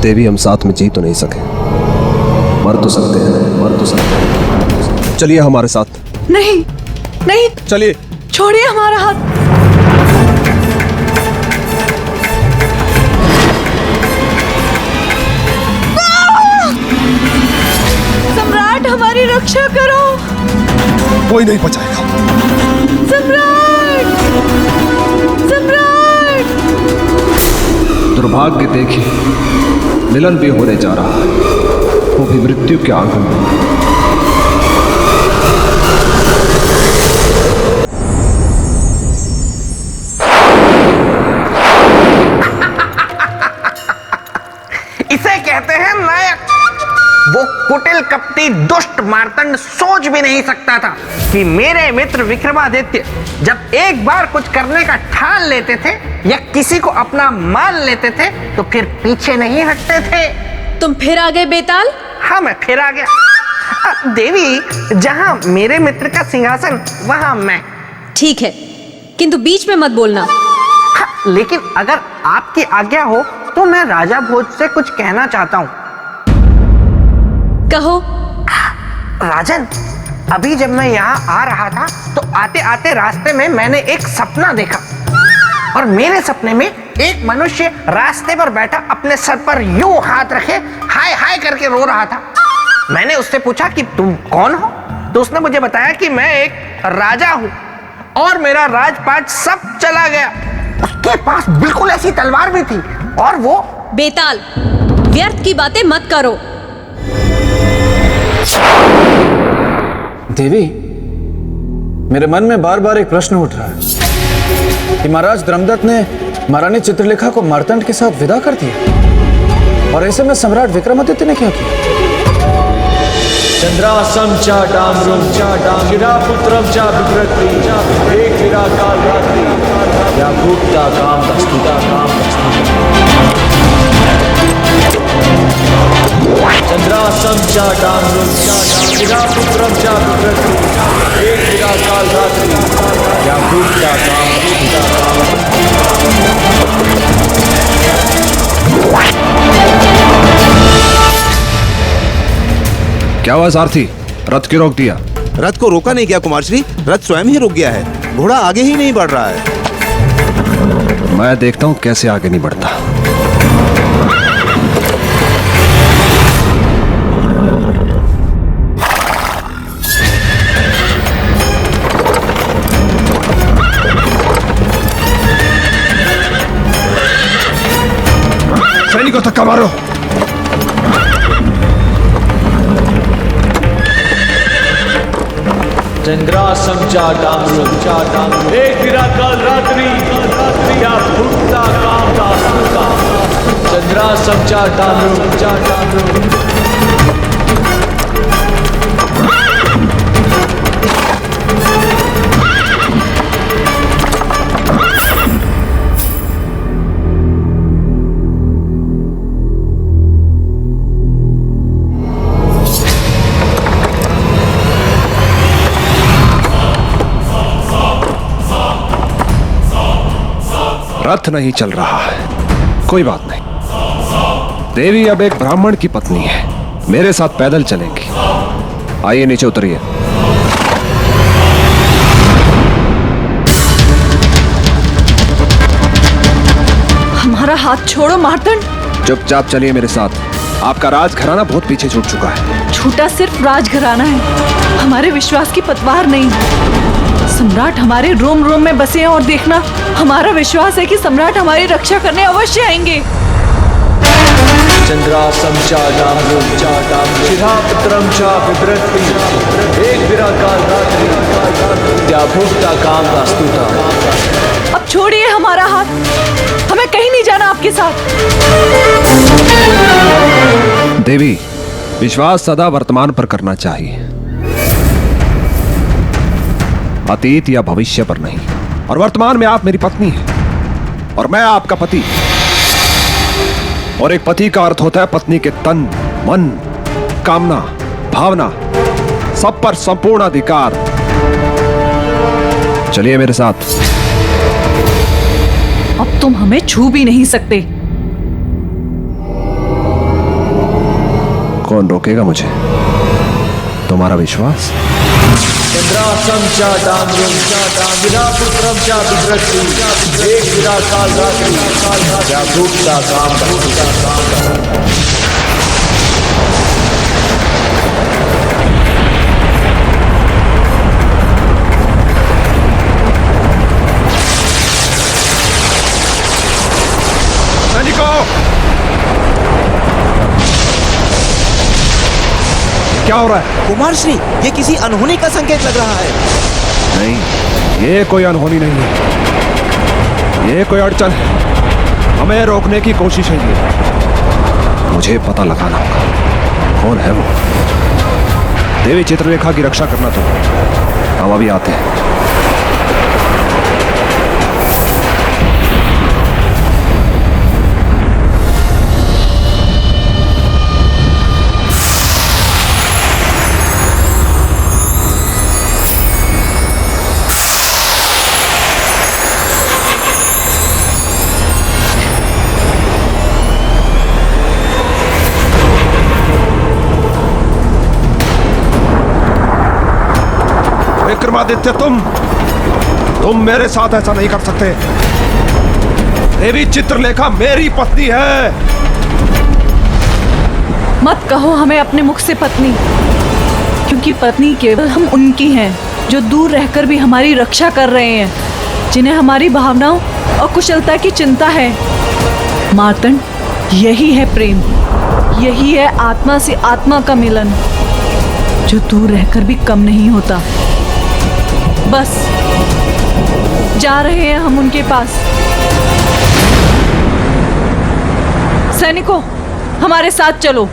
देवी हम साथ में जी तो नहीं सके, मर तो सकते हैं, मर तो सकते हैं। चलिए हमारे साथ। नहीं नहीं, चलिए। छोड़िए हमारा हाथ। सम्राट हमारी रक्षा करो। कोई नहीं बचाएगा। सम्राट, सम्राट। दुर्भाग्य देखिए, मिलन भी होने जा रहा है, वो भी मृत्यु के आंगन में। इसे कहते हैं नायक। वो कुटिल कपटी दुष्ट मार्तंड सोच भी नहीं सकता था कि मेरे मित्र विक्रमादित्य जब एक बार कुछ करने का ठान लेते थे या किसी को अपना मान लेते थे तो फिर पीछे नहीं हटते थे। तुम फिर आ गए बेताल? हाँ, मैं फिर आ गया। देवी, जहां मेरे मित्र का सिंहासन वहां मैं। ठीक है, किंतु बीच में मत बोलना। हाँ, लेकिन अगर आपकी आज्ञा हो तो मैं राजा भोज से कुछ कहना चाहता हूँ। कहो। राजन, अभी जब मैं यहाँ आ रहा था तो आते आते रास्ते में मैंने एक सपना देखा और मेरे सपने में एक मनुष्य रास्ते पर बैठा अपने सर पर यूं हाथ रखे हाय हाय करके रो रहा था। मैंने उससे पूछा कि तुम कौन हो, तो उसने मुझे बताया कि मैं एक राजा हूँ और मेरा राजपाट सब चला गया। उसके पास बिल्कुल ऐसी तलवार भी थी और वो। बेताल, व्यर्थ की बातें मत करो। देवी, मेरे मन में बार बार एक प्रश्न उठ रहा है कि महाराज धर्मदत्त ने महारानी चित्रलेखा को मार्तंड के साथ विदा कर दिया और ऐसे में सम्राट विक्रमादित्य ने क्या किया? चंद्रासम चा डामरुम चा डाम गिरापुत्रम चा बिभ्रति एक विराकाल रात्रि या भूक्ता काम दस्तुता काम चंद्रासम चा डामरुम चा डाम गिरापुत्रम चा बिभ्रति एक विराकाल रात्रि या भूक्ता काम दस्तुता क्या हुआ सारथी, रथ क्यों रोक दिया? रथ को रोका नहीं गया कुमार श्री, रथ स्वयं ही रुक गया है। घोड़ा आगे ही नहीं बढ़ रहा है। मैं देखता हूं कैसे आगे नहीं बढ़ता। सैनिकों धक्का मारो। चंद्रासम चा डामरुम एक विराकाल रात्रि या भूक्ता काम दास्तुता चंद्रासम चा डामरुम रथ नहीं चल रहा है, कोई बात नहीं। देवी अब एक ब्राह्मण की पत्नी है, मेरे साथ पैदल चलेंगी। आइए नीचे उतरिए। हमारा हाथ छोड़ो मार्तंड। चुपचाप चलिए मेरे साथ। आपका राजघराना बहुत पीछे छूट चुका है। छूटा सिर्फ राजघराना है, हमारे विश्वास की पतवार नहीं। सम्राट हमारे रोम रोम में बसे हैं और देखना, हमारा विश्वास है कि सम्राट हमारी रक्षा करने अवश्य आएंगे। चंद्रासम चा डामरुम गिरापुत्रम चा बिभ्रति एक विराकाल रात्रि या भूक्ता काम दास्तुता। अब छोड़िए हमारा हाथ, हमें कहीं नहीं जाना आपके साथ। देवी, विश्वास सदा वर्तमान पर करना चाहिए, अतीत या भविष्य पर नहीं। और वर्तमान में आप मेरी पत्नी हैं और मैं आपका पति। और एक पति का अर्थ होता है पत्नी के तन, मन, कामना, भावना सब पर संपूर्ण अधिकार। चलिए मेरे साथ। अब तुम हमें छू भी नहीं सकते। कौन रोकेगा मुझे? तुम्हारा विश्वास? इंद्रासम च डामरुम वीरापुत्रम च बिभ्रति एक विराकाल रात्रि क्या धूपता काम। सैनिकों, क्या हो रहा है? कुमार श्री, ये किसी अनहोनी का संकेत लग रहा है। नहीं, ये कोई अनहोनी नहीं है, ये कोई अड़चन है। हमें रोकने की कोशिश है ये। मुझे पता लगाना होगा कौन है वो। देवी चित्रलेखा की रक्षा करना तो हम अभी आते हैं। विक्रमादित्य, तुम मेरे साथ ऐसा नहीं कर सकते। देवी चित्रलेखा मेरी पत्नी है। मत कहो हमें अपने मुख से पत्नी, क्योंकि पत्नी केवल हम उनकी हैं जो दूर रहकर भी हमारी रक्षा कर रहे हैं, जिन्हें हमारी भावनाओं और कुशलता की चिंता है। मार्तंड, यही है प्रेम, यही है आत्मा से आत्मा का मिलन, जो दूर रहकर भी कम नहीं होता। बस जा रहे हैं हम उनके पास। सैनिकों, हमारे साथ चलो।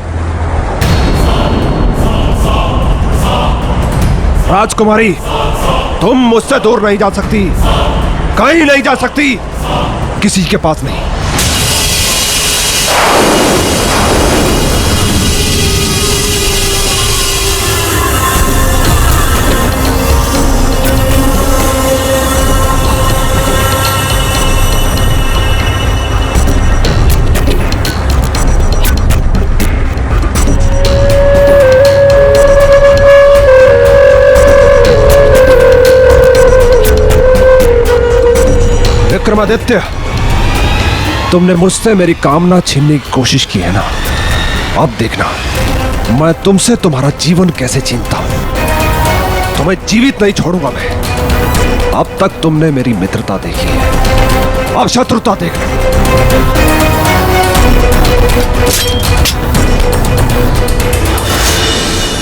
राजकुमारी, तुम मुझसे दूर नहीं जा सकती, कहीं नहीं जा सकती, किसी के पास नहीं। विक्रमादित्य, तुमने मुझसे मेरी कामना छीनने की कोशिश की है ना? अब देखना मैं तुमसे तुम्हारा जीवन कैसे छीनता हूं। तुम्हें जीवित नहीं छोड़ूंगा मैं। अब तक तुमने मेरी मित्रता देखी है, अब शत्रुता देखना।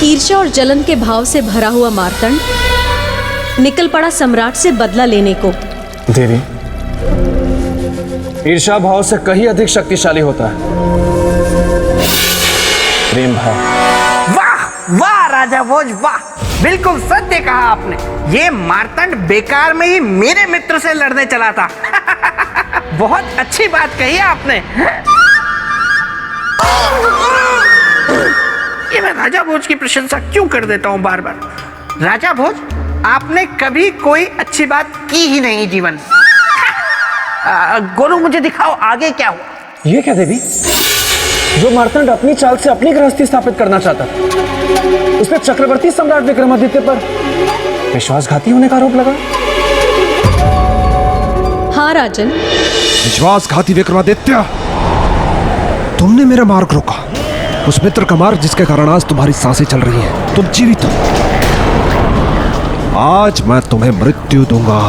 ईर्ष्या और जलन के भाव से भरा हुआ मार्तंड निकल पड़ा सम्राट से बदला लेने को। देवी, ईर्ष्या भाव से कहीं अधिक शक्तिशाली होता है प्रेम भाव। वाह वाह राजा भोज, वाह, बिल्कुल सत्य कहा आपने। ये मार्तंड बेकार में ही मेरे मित्र से लड़ने चला था। बहुत अच्छी बात कही आपने। ये मैं राजा भोज की प्रशंसा क्यों कर देता हूँ बार बार। राजा भोज, आपने कभी कोई अच्छी बात की ही नहीं जीवन। गोलू, मुझे दिखाओ आगे क्या हुआ। ये क्या देवी? जो मार्तंड अपनी चाल से अपनी गृहस्थी स्थापित करना चाहता था, उसने चक्रवर्ती सम्राट विक्रमादित्य पर विश्वासघाती होने का आरोप लगा। हाँ राजन। विश्वासघाती विक्रमादित्य, तुमने मेरा मार्ग रोका, उस मित्र का मार्ग जिसके कारण आज तुम्हारी सांसें चल रही हैं, तुम जीवित हो। आज मैं तुम्हें मृत्यु दूंगा,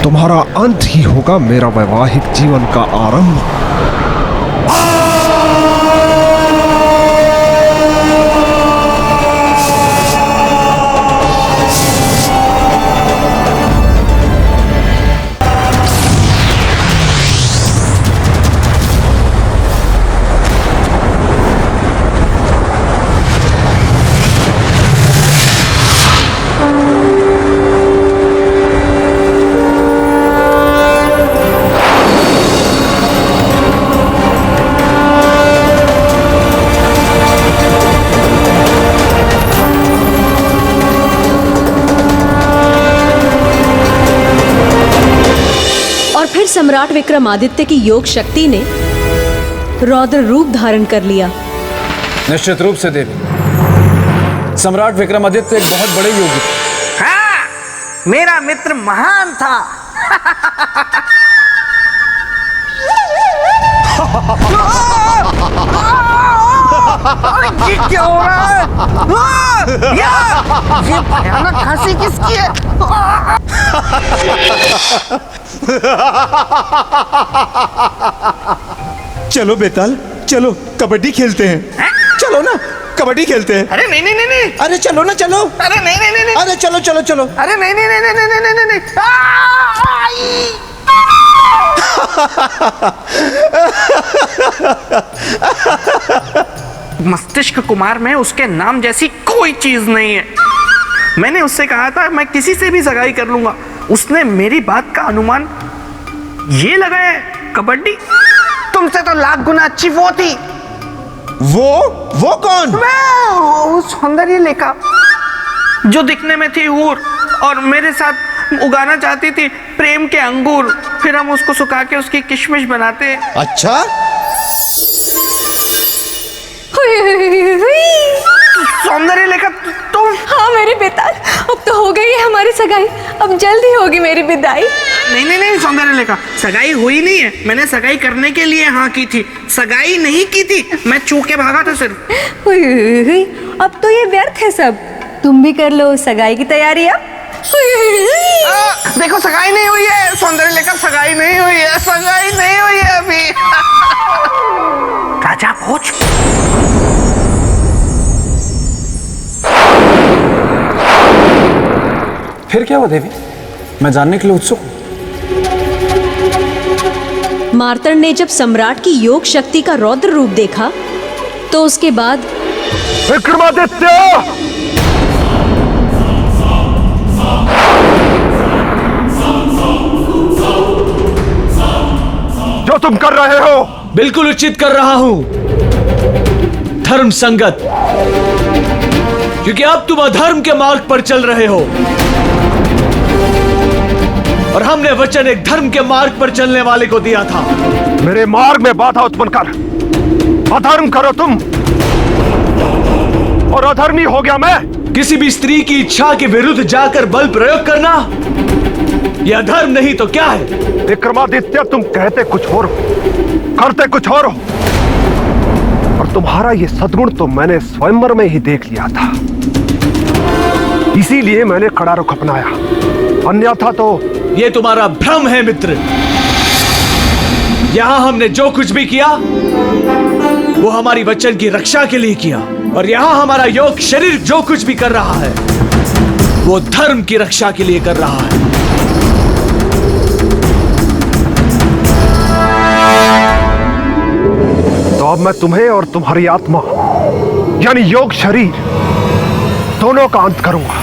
तुम्हारा अंत ही होगा मेरा वैवाहिक जीवन का आरंभ। फिर सम्राट विक्रमादित्य की योग शक्ति ने रौद्र रूप धारण कर लिया निश्चित रूप से देवी। सम्राट विक्रमादित्य एक बहुत बड़े योगी थे। हाँ, मेरा मित्र महान था। ये क्या हो रहा है? ये भयानक हंसी किसकी है? चलो बेताल, चलो कबड्डी खेलते हैं। चलो ना, कबड्डी खेलते हैं। अरे नहीं नहीं नहीं नहीं। अरे चलो ना, चलो। अरे नहीं नहीं नहीं नहीं। अरे चलो चलो चलो। अरे नहीं नहीं नहीं नहीं नहीं नहीं नहीं नहीं। मस्तिष्क कुमार में उसके नाम जैसी कोई चीज नहीं है। मैंने उससे कहा था मैं किसी से भी सगाई कर लूंगा। उसने मेरी बात का अनुमान ये लगाया है, कबड्डी। तुमसे तो लाख गुना अच्छी वो थी। वो कौन? मैं वो सौंदर्य लेखा जो दिखने में थी हूर और मेरे साथ उगाना चाहती थी प्रेम के अंगूर। फिर हम उसको सुखा के उसकी किशमिश बनाते। अच्छा, सौंदर्य लेखा तुम? हाँ मेरे बेताल, अब तो हो गई है हमारी सगाई। अब जल्दी होगी मेरी विदाई। नहीं नहीं नहीं सौंदर्य लेखा, सगाई हुई नहीं है। मैंने सगाई करने के लिए हाँ की थी, सगाई नहीं की थी। मैं चूक के भागा था सिर्फ। हुई, हुई, हुई। अब तो ये व्यर्थ है सब। तुम भी कर लो सगाई की तैयारी अब। देखो सगाई नहीं हुई है सौंदर्य लेखा, सगाई नहीं हुई है, सगाई नहीं हुई है अभी। राजा भोज, फिर क्या हुआ देवी? मैं जानने के लिए उत्सुक हूं। मार्तंड ने जब सम्राट की योग शक्ति का रौद्र रूप देखा तो उसके बाद विक्रमादित्य, जो तुम कर रहे हो बिल्कुल उचित कर रहा हूं, धर्म संगत, क्योंकि अब तुम अधर्म के मार्ग पर चल रहे हो और हमने वचन एक धर्म के मार्ग पर चलने वाले को दिया था। मेरे मार्ग में बाधा उत्पन्न कर अधर्म करो तुम, और अधर्मी हो गया मैं। किसी भी स्त्री की इच्छा के विरुद्ध जाकर बल प्रयोग करना यह धर्म नहीं तो क्या है? विक्रमादित्य, तुम कहते कुछ और हो, करते कुछ और हो, और तुम्हारा ये सद्गुण तो मैंने स्वयंवर में ही देख लिया था। इसीलिए मैंने कड़ा रुख अपनाया, अन्यथा तो यह तुम्हारा भ्रम है मित्र। यहां हमने जो कुछ भी किया वो हमारी वचन की रक्षा के लिए किया, और यहां हमारा योग शरीर जो कुछ भी कर रहा है वो धर्म की रक्षा के लिए कर रहा है। तो अब मैं तुम्हें और तुम्हारी आत्मा यानी योग शरीर दोनों का अंत करूंगा।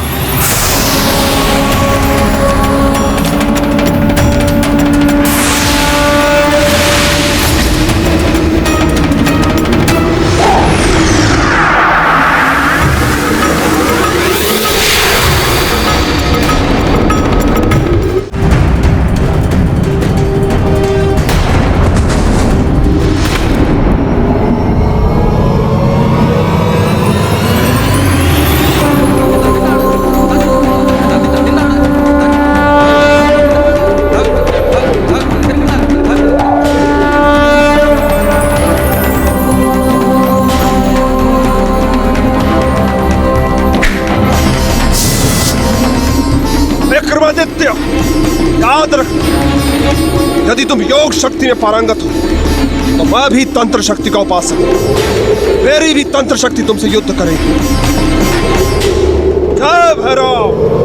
विक्रमादित्य, याद रख, यदि तुम योग शक्ति में पारंगत हो तो मैं भी तंत्र शक्ति का उपासक हूं। मेरी भी तंत्र शक्ति तुमसे युद्ध करेगी। जय भैरव।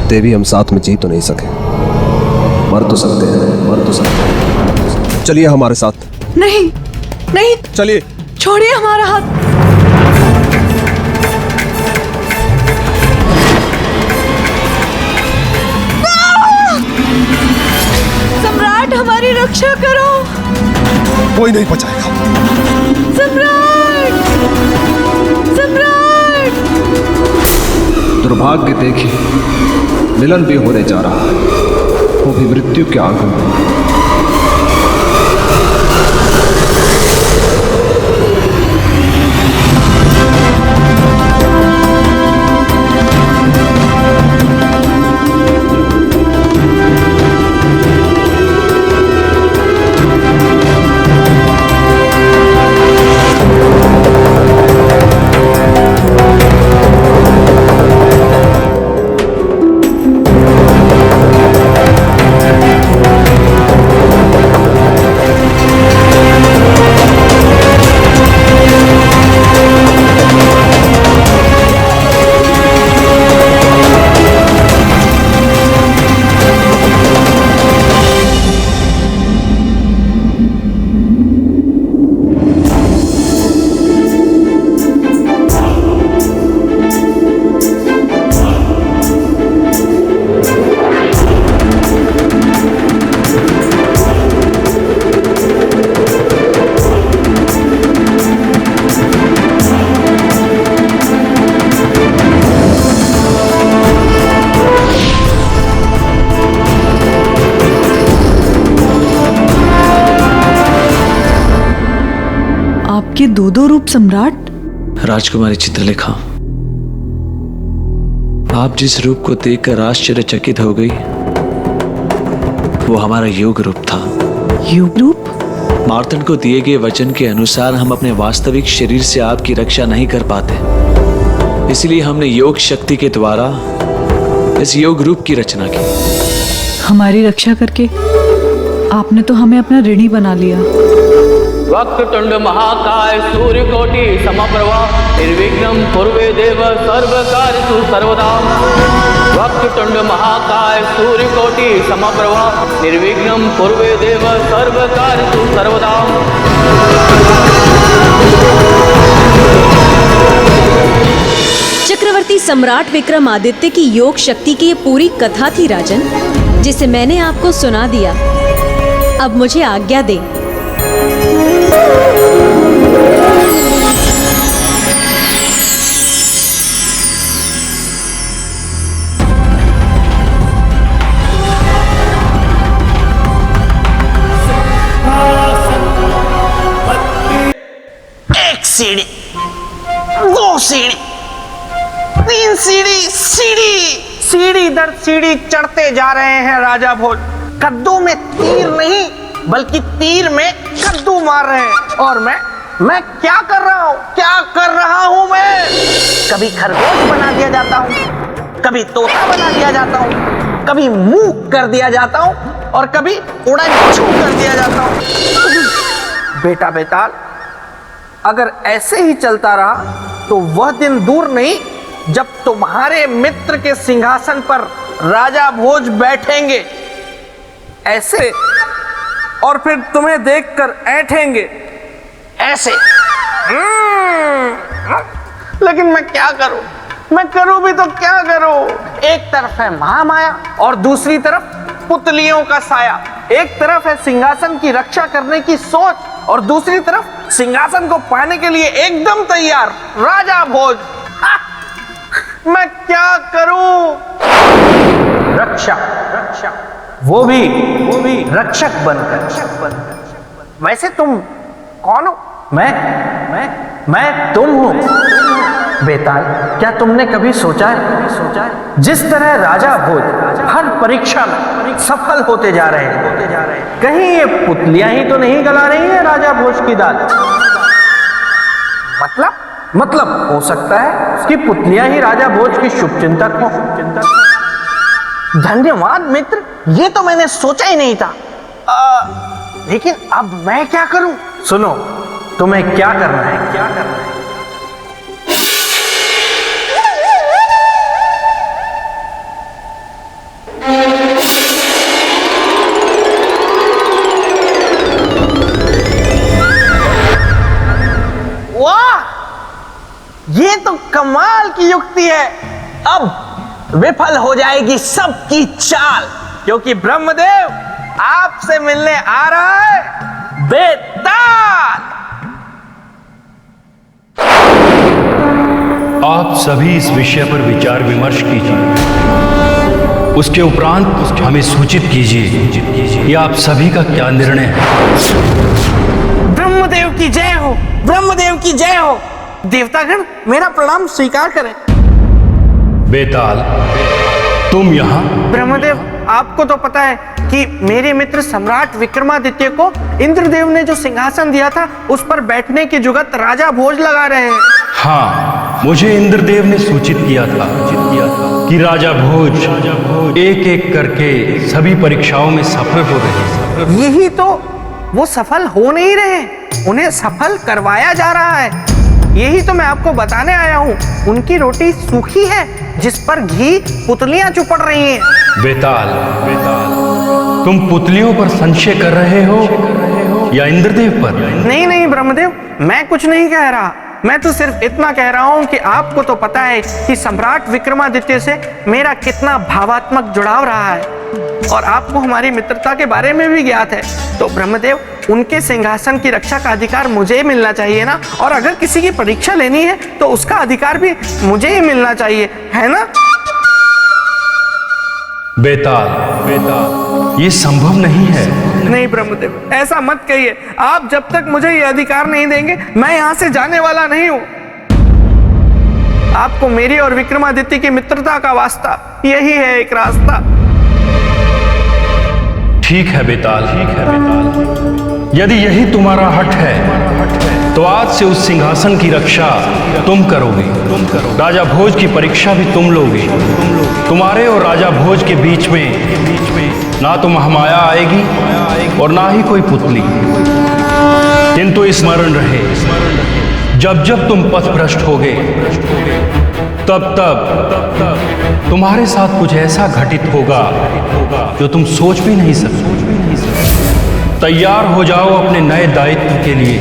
देवी हम साथ में जी तो नहीं सके, मर तो सकते हैं, मर तो सकते हैं। चलिए हमारे साथ। नहीं नहीं, चलिए। छोड़िए हमारा हाथ। सम्राट, हमारी रक्षा करो। कोई नहीं बचाएगा। सम्राट, सम्राट। दुर्भाग्य देखिए, मिलन भी होने जा रहा है, वो भी मृत्यु के आंगन में। आपके दो रूप सम्राट। राजकुमारी चित्रलेखा, आप जिस रूप को देखकर आश्चर्यचकित हो गई, वो हमारा योग रूप था। योग रूप? मार्तंड को दिए गए वचन के अनुसार हम अपने वास्तविक शरीर से आपकी रक्षा नहीं कर पाते, इसलिए हमने योग शक्ति के द्वारा इस योग रूप की रचना की। हमारी रक्षा करके आपने तो हमें अपना ऋणी बना लिया। वक्रतुंड महाकाय सूर्यकोटि समप्रभा निर्विघ्नं कुरु देव सर्वकार्येषु सर्वदा। वक्रतुंड महाकाय सूर्यकोटि समप्रभा निर्विघ्नं कुरु देव सर्वकार्येषु सर्वदा। चक्रवर्ती सम्राट विक्रमादित्य की योग शक्ति की ये पूरी कथा थी राजन, जिसे मैंने आपको सुना दिया। अब मुझे आज्ञा दे। एक सीढ़ी, दो सीढ़ी, तीन सीढ़ी, सीढ़ी दर सीढ़ी चढ़ते जा रहे हैं राजा भोज। कद्दू में तीर नहीं बल्कि तीर में कद्दू मार रहे हैं। और मैं क्या कर रहा हूं मैं? कभी खरगोश बना दिया जाता हूं, कभी तोता बना दिया जाता हूं, कभी मूक कर दिया जाता हूं और कभी उड़न छू कर दिया जाता हूं। बेटा बेताल, अगर ऐसे ही चलता रहा तो वह दिन दूर नहीं जब तुम्हारे मित्र के सिंहासन पर राजा भोज बैठेंगे ऐसे, और फिर तुम्हें देखकर ऐंठेंगे ऐसे। लेकिन मैं क्या करूं? मैं करूं भी तो क्या करूं? एक तरफ है महामाया और दूसरी तरफ पुतलियों का साया। एक तरफ है सिंहासन की रक्षा करने की सोच और दूसरी तरफ सिंहासन को पाने के लिए एकदम तैयार राजा भोज। मैं क्या करूं? रक्षा, वो भी रक्षक बनकर। वैसे तुम कौन हो? मैं तुम हूं। बेताल, क्या तुमने कभी सोचा है जिस तरह राजा भोज हर परीक्षा में सफल होते जा रहे हैं, कहीं ये पुतलियां ही तो नहीं गला रही हैं राजा भोज की दाल? मतलब हो सकता है कि पुतलियां ही राजा भोज की शुभचिंतक हो। धन्यवाद मित्र, ये तो मैंने सोचा ही नहीं था। लेकिन अब मैं क्या करूं? सुनो, तुम्हें क्या करना है? की युक्ति है। अब विफल हो जाएगी सबकी चाल, क्योंकि ब्रह्मदेव आपसे मिलने आ रहा है बेताल। आप सभी इस विषय पर विचार विमर्श कीजिए, उसके उपरांत हमें सूचित कीजिए कि आप सभी का क्या निर्णय है। ब्रह्मदेव की जय हो, ब्रह्मदेव की जय हो। देवतागण मेरा प्रणाम स्वीकार करें। बेताल, तुम यहाँ? ब्रह्मदेव, आपको तो पता है कि मेरे मित्र सम्राट विक्रमादित्य को इंद्रदेव ने जो सिंहासन दिया था उस पर बैठने की जुगत राजा भोज लगा रहे हैं। हाँ, मुझे इंद्रदेव ने सूचित किया था कि राजा भोज एक एक करके सभी परीक्षाओं में सफल हो रहे हैं। यही तो वो सफल हो नहीं रहे, उन्हें सफल करवाया जा रहा है। यही तो मैं आपको बताने आया हूँ। उनकी रोटी सूखी है जिस पर घी पुतलियां चुपड़ रही हैं। बेताल, तुम पुतलियों पर संशय कर रहे हो या इंद्रदेव पर? नहीं नहीं ब्रह्मदेव, मैं कुछ नहीं कह रहा। मैं तो सिर्फ इतना कह रहा हूँ कि आपको तो पता है कि सम्राट विक्रमादित्य से मेरा कितना भावात्मक जुड़ाव रहा है, और आपको हमारी मित्रता के बारे में भी ज्ञात है। तो ब्रह्मदेव, उनके सिंहासन की रक्षा का अधिकार मुझे ही मिलना चाहिए ना, और अगर किसी की परीक्षा लेनी है तो उसका अधिकार भी मुझे ही मिलना चाहिए, है ना? बेताल, ये संभव नहीं है। नहीं ब्रह्मदेव, ऐसा मत कहिए। आप जब तक मुझे ये अधिकार नहीं देंगे मैं यहाँ से जाने वाला नहीं हूँ। आपको मेरी और विक्रमादित्य की मित्रता का वास्ता, यही है एक रास्ता। ठीक है बेताल, यदि यही तुम्हारा हठ है तो आज से उस सिंहासन की रक्षा तुम करोगे। राजा भोज की परीक्षा भी तुम लोगे। तुम्हारे और राजा भोज के बीच में ना तो महामाया आएगी और ना ही कोई पुतली। किंतु स्मरण रहे, जब जब तुम पथ भ्रष्ट होगे तब तब तुम्हारे साथ कुछ ऐसा घटित होगा जो तुम सोच भी नहीं सकते। तैयार हो जाओ अपने नए दायित्व के लिए।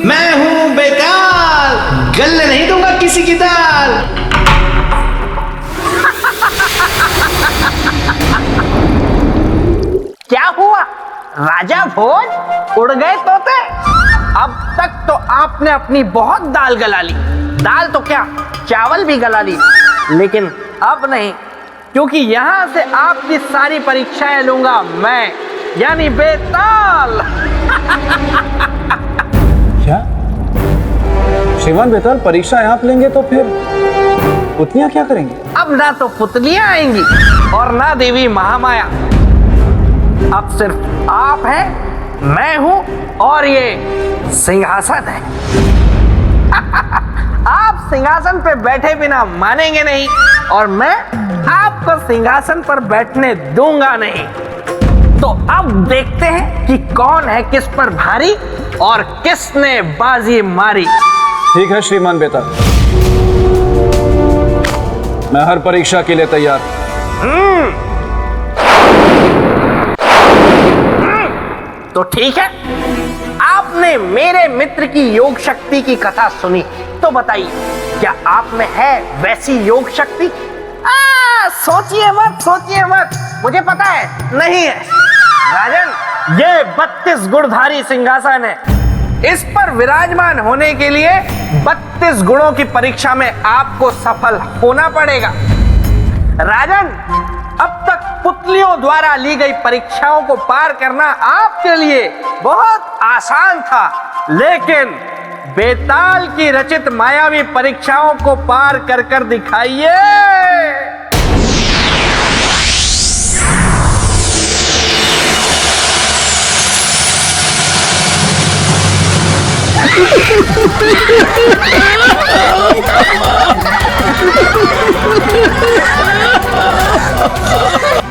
मैं हूं बेताल, गलने नहीं दूंगा किसी की दाल। क्या हुआ राजा भोज, उड़ गए तोते? अब तक तो आपने अपनी बहुत दाल गला ली। दाल तो क्या, चावल भी गला ली, लेकिन अब नहीं, क्योंकि यहां से आपकी सारी परीक्षाएं लूंगा मैं, यानी बेताल। क्या श्रीमान बेताल, परीक्षा आप लेंगे तो फिर पुतलियां क्या करेंगी? अब ना तो पुतलियां आएंगी और ना देवी महामाया। अब सिर्फ आप हैं, मैं हूं और ये सिंहासन है। आप सिंहासन पे बैठे बिना मानेंगे नहीं, और मैं आपको सिंहासन पर बैठने दूंगा नहीं। तो अब देखते हैं कि कौन है किस पर भारी और किसने बाजी मारी। ठीक है श्रीमान बेताल, मैं हर परीक्षा के लिए तैयार। तो ठीक है, आपने मेरे मित्र की योग शक्ति की कथा सुनी, तो बताइए क्या आप में है वैसी योग शक्ति? सोचिए मत, मुझे पता है नहीं है। राजन, ये 32 गुणधारी सिंहासन है। इस पर विराजमान होने के लिए 32 गुणों की परीक्षा में आपको सफल होना पड़ेगा। राजन, अब तक पुतलियों द्वारा ली गई परीक्षाओं को पार करना आपके लिए बहुत आसान था, लेकिन बेताल की रचित मायावी परीक्षाओं को पार कर दिखाइए।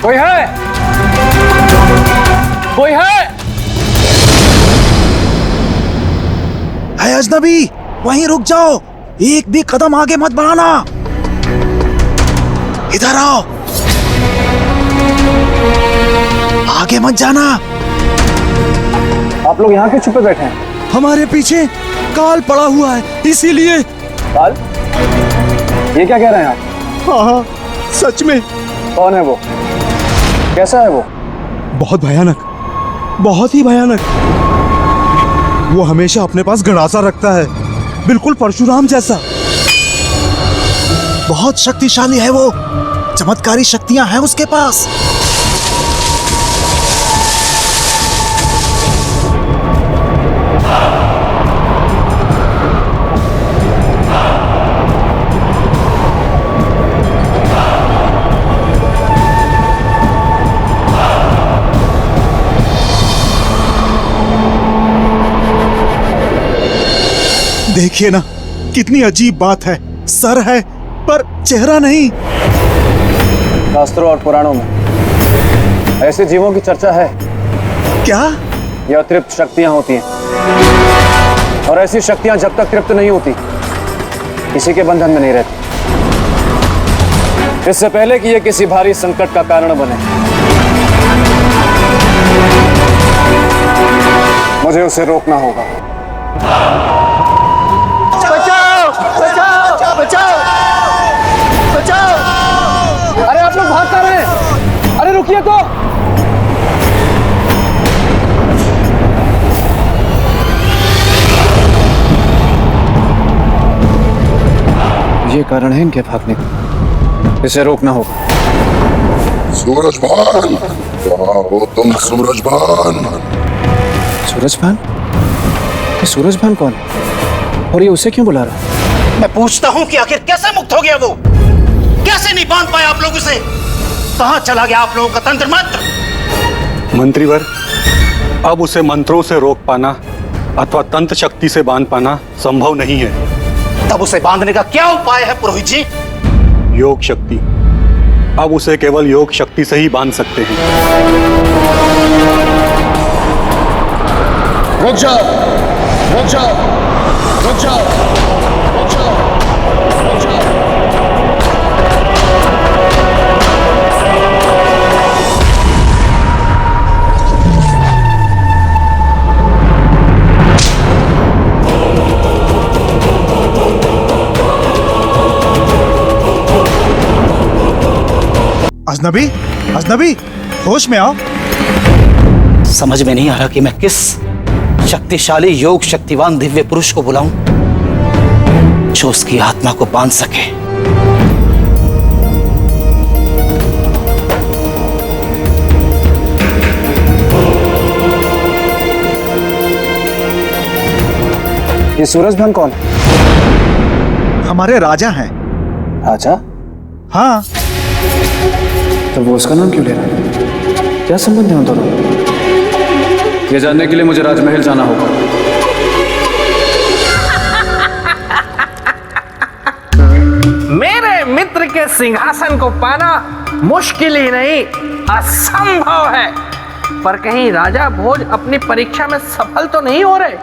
कोई है? कोई है? है अजनबी, वहीं रुक जाओ, एक भी कदम आगे मत बढ़ाना। इधर आओ। आगे मत जाना। आप लोग यहाँ क्यों छुपे बैठे हैं? हमारे पीछे काल पड़ा हुआ है, इसीलिए। काल? ये क्या कह रहे हैं आप? हाँ, सच में। कौन है वो? कैसा है वो? बहुत भयानक, बहुत ही भयानक। वो हमेशा अपने पास गणासा रखता है, बिल्कुल परशुराम जैसा। बहुत शक्तिशाली है वो, चमत्कारी शक्तियां हैं उसके पास। देखिए ना, कितनी अजीब बात है। सर है पर चेहरा नहीं। शास्त्रों और पुराणों में ऐसे जीवों की चर्चा है। क्या? ये अतृप्त शक्तियां होती हैं, और ऐसी शक्तियां जब तक तृप्त नहीं होती किसी के बंधन में नहीं रहती। इससे पहले कि ये किसी भारी संकट का कारण बने, मुझे उसे रोकना होगा। बचाओ बचाओ बचाओ बचाओ! अरे आप लोग भाग कर रहे हैं? अरे रुकिए तो। ये कारण है इनके भागने का, इसे रोकना होगा। सूरजभान, कहाँ हो तुम सूरजभान? सूरजभान? ये सूरजभान कौन है? और ये उसे क्यों बुला रहा है? मैं पूछता हूँ कि आखिर कैसे मुक्त हो गया वो? कैसे नहीं बांध पाए आप लोग उसे? कहाँ चला गया आप लोगों का तंत्र मंत्र? मंत्रीवर, अब उसे मंत्रों से रोक पाना अथवा तंत्र शक्ति से बांध पाना संभव नहीं है। तब उसे बांधने का क्या उपाय है पुरोहित जी? योग शक्ति। अब उसे केवल योग शक्ति से ही बांध सकते हैं। रुक जाओ, रुक जाओ, रुक जाओ, रुक जाओ, रुक जाओ। अजनबी, अजनबी, होश में आओ। समझ में नहीं आ रहा कि मैं किस शक्तिशाली योग शक्तिवान दिव्य पुरुष को बुलाऊं जो उसकी आत्मा को बांध सके। ये सूरजभान कौन है? हमारे राजा हैं। राजा? हाँ। तो वो उसका नाम क्यों ले रहा है? क्या संबंध है उन दोनों? ये जानने के लिए मुझे राजमहल जाना होगा। मेरे मित्र के सिंहासन को पाना मुश्किल ही नहीं, असंभव है। पर कहीं राजा भोज अपनी परीक्षा में सफल तो नहीं हो रहे?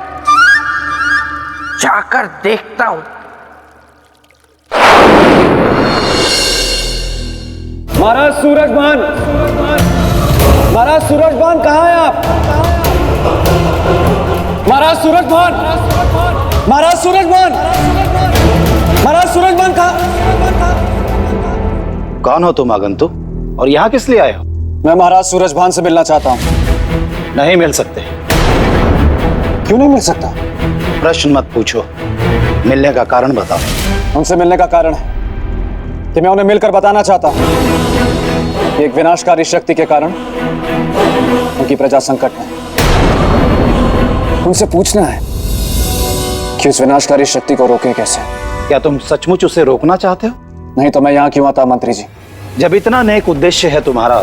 जाकर देखता हूं। महाराज सूरजभान, महाराज सूरजभान कहाँ हैं आप? महाराज सूरजभान, महाराज सूरजभान, महाराज सूरजभान कहाँ? कौन हो तुम आगंतुक, और यहाँ किस लिए आए हो? मैं महाराज सूरजभान से मिलना चाहता हूँ। नहीं मिल सकते। क्यों नहीं मिल सकता? प्रश्न मत पूछो, मिलने का कारण बताओ। उनसे मिलने का कारण है कि मैं उन्हें मिलकर बताना चाहता हूँ कि एक विनाशकारी शक्ति के कारण उनकी प्रजा संकट में। उनसे पूछना है कि उस विनाशकारी शक्ति को रोके कैसे। क्या तुम सचमुच उसे रोकना चाहते हो? नहीं तो मैं यहाँ क्यों आता मंत्री जी? जब इतना नेक उद्देश्य है तुम्हारा,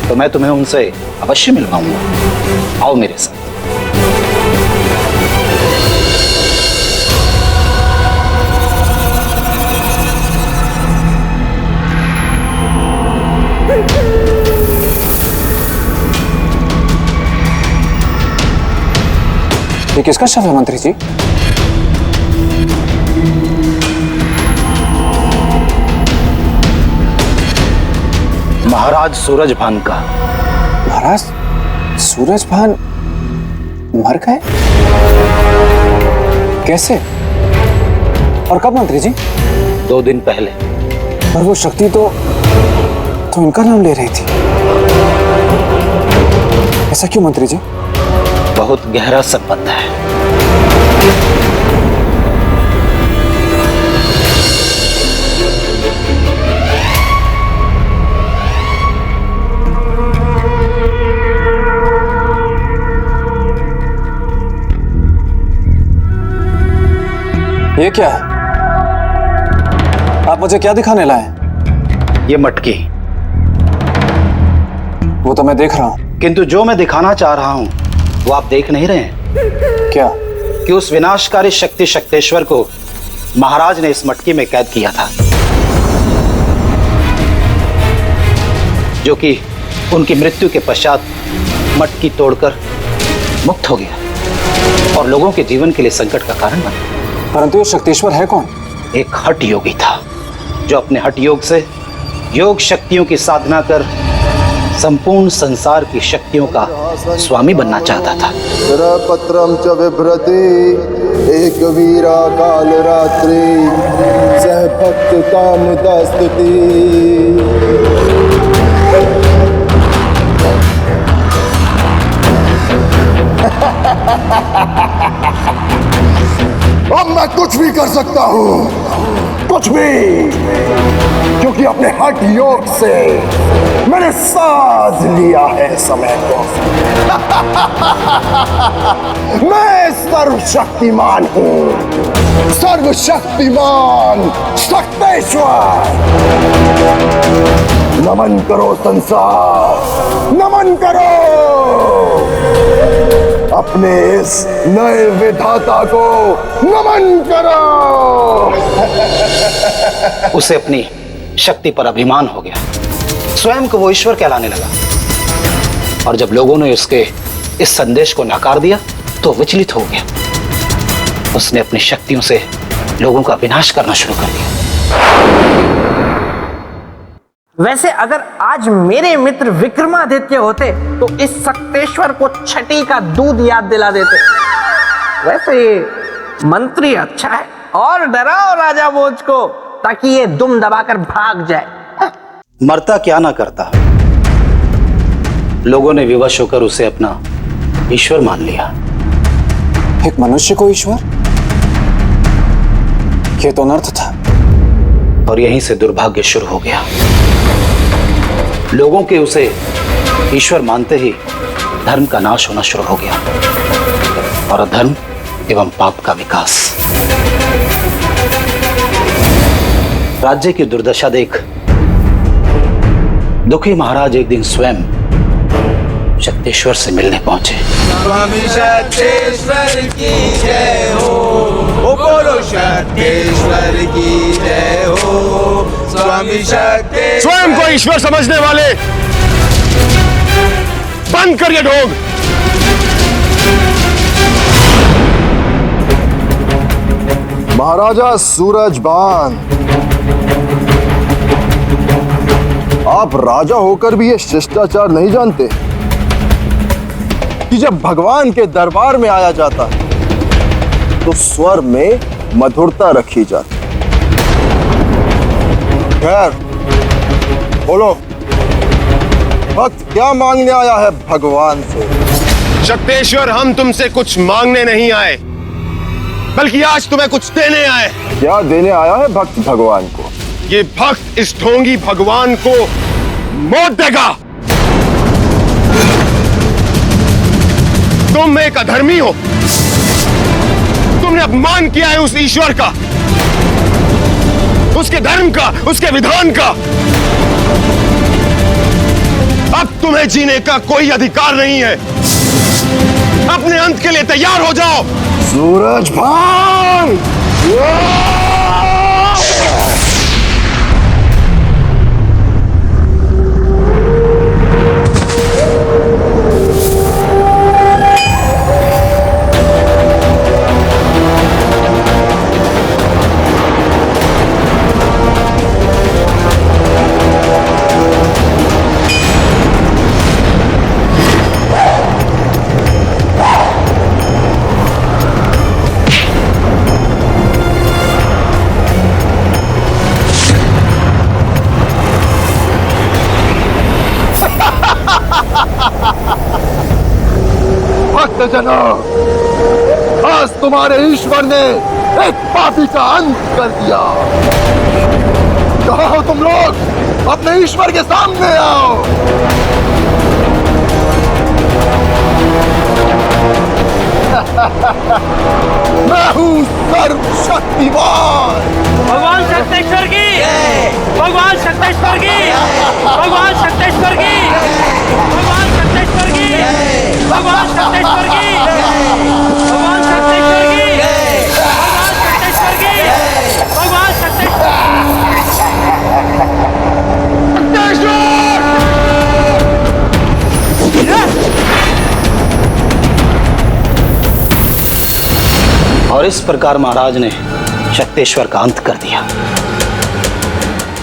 तो मैं तुम्हें उनसे अवश्य मिलवाऊंगा। आओ मेरे साथ। ये किसका शव है मंत्री जी? महाराज सूरजभान का। महाराज सूरजभान मर गए? कैसे और कब मंत्री जी? 2 दिन पहले। पर वो शक्ति तो इनका नाम ले रही थी। ऐसा क्यों मंत्री जी? बहुत गहरा संबंध है। ये क्या है? आप मुझे क्या दिखाने लाए? ये मटकी। वो तो मैं देख रहा हूं। किंतु जो मैं दिखाना चाह रहा हूं वो आप देख नहीं रहे हैं। क्या? कि उस विनाशकारी शक्ति शक्तेश्वर को महाराज ने इस मटकी में कैद किया था, जो कि उनकी मृत्यु के पश्चात मटकी तोड़कर मुक्त हो गया और लोगों के जीवन के लिए संकट का कारण बना। परंतु ये शक्तेश्वर है कौन? एक हठ योगी था जो अपने हठ योग से योग शक्तियों की साधना कर संपूर्ण संसार की शक्तियों का स्वामी बनना चाहता था। पत्रम च बिभ्रति एक वीरा काल रात्रि सह भक्त काम दास्तुति। अब मैं कुछ भी कर सकता हूँ, कुछ भी, क्योंकि अपने हठ योग से मैंने साध लिया है समय को। मैं सर्वशक्तिमान हूँ, सर्वशक्तिमान शक्तेश्वर। नमन करो संसार, नमन करो अपने इस नए विधाता को, नमन करो। उसे अपनी शक्ति पर अभिमान हो गया, स्वयं को वो ईश्वर कहलाने लगा। और जब लोगों ने उसके इस संदेश को नकार दिया तो विचलित हो गया। उसने अपनी शक्तियों से लोगों का विनाश करना शुरू कर दिया। वैसे अगर आज मेरे मित्र विक्रमादित्य होते तो इस शक्तेश्वर को छठी का दूध याद दिला देते। वैसे ये मंत्री अच्छा है, और डराओ राजा भोज को ताकि ये दुम दबाकर भाग जाए। मरता क्या ना करता, लोगों ने विवश होकर उसे अपना ईश्वर मान लिया। एक मनुष्य को ईश्वर? यह तो अनर्थ था। और यहीं से दुर्भाग्य शुरू हो गया। लोगों के उसे ईश्वर मानते ही धर्म का नाश होना शुरू हो गया और अधर्म एवं पाप का विकास। राज्य की दुर्दशा देख दुखी महाराज एक दिन स्वयं शक्तेश्वर से मिलने पहुंचे। स्वामी शक्तेश्वर की जय हो, ओ बोलो शक्तेश्वर की जय हो। स्वामी शक्तेश्वर। स्वयं को ईश्वर समझने वाले बंद करिए ढोंग। महाराजा सूरजभान, आप राजा होकर भी ये शिष्टाचार नहीं जानते कि जब भगवान के दरबार में आया जाता तो स्वर में मधुरता रखी जाती। खैर बोलो, भक्त क्या मांगने आया है भगवान से? शक्तेश्वर, हम तुमसे कुछ मांगने नहीं आए, बल्कि आज तुम्हें कुछ देने आए। क्या देने आया है भक्त भगवान को? ये भक्त इस ढोंगी भगवान को मौत देगा। तुम एक अधर्मी हो, तुमने अपमान किया है उस ईश्वर का, उसके धर्म का, उसके विधान का। अब तुम्हें जीने का कोई अधिकार नहीं है। अपने अंत के लिए तैयार हो जाओ। सूरजभान! राजन, आज तुम्हारे ईश्वर ने एक पापी का अंत कर दिया। कहाँ हो तुम लोग? अपने ईश्वर के सामने आओ। मैं हूँ सर्वशक्तिमान। भगवान शक्तेश्वर की, भगवान शक्तेश्वर की, भगवान शक्तेश्वर की, भगवान शक्तेश्वर की, भगवान शक्तेश्वर की, भगवान शक्तेश्वर की, भगवान शक्तेश्वर और इस प्रकार महाराज ने शक्तेश्वर का अंत कर दिया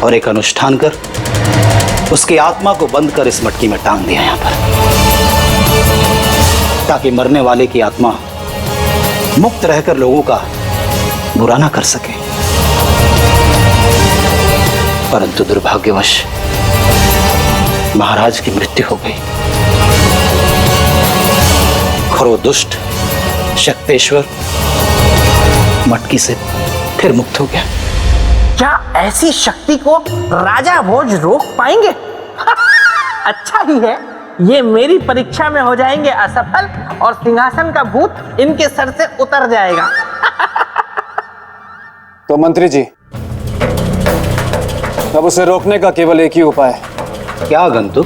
और एक अनुष्ठान कर उसकी आत्मा को बंद कर इस मटकी में टांग दिया यहां पर, ताकि मरने वाले की आत्मा मुक्त रहकर लोगों का बुरा ना कर सके। परंतु दुर्भाग्यवश महाराज की मृत्यु हो गई और वो दुष्ट शक्तेश्वर मटकी से फिर मुक्त हो गया। क्या ऐसी शक्ति को राजा भोज रोक पाएंगे? अच्छा ही है, ये मेरी परीक्षा में हो जाएंगे असफल और सिंहासन का भूत इनके सर से उतर जाएगा। तो मंत्री जी, अब उसे रोकने का केवल एक ही उपाय है। क्या गंतु?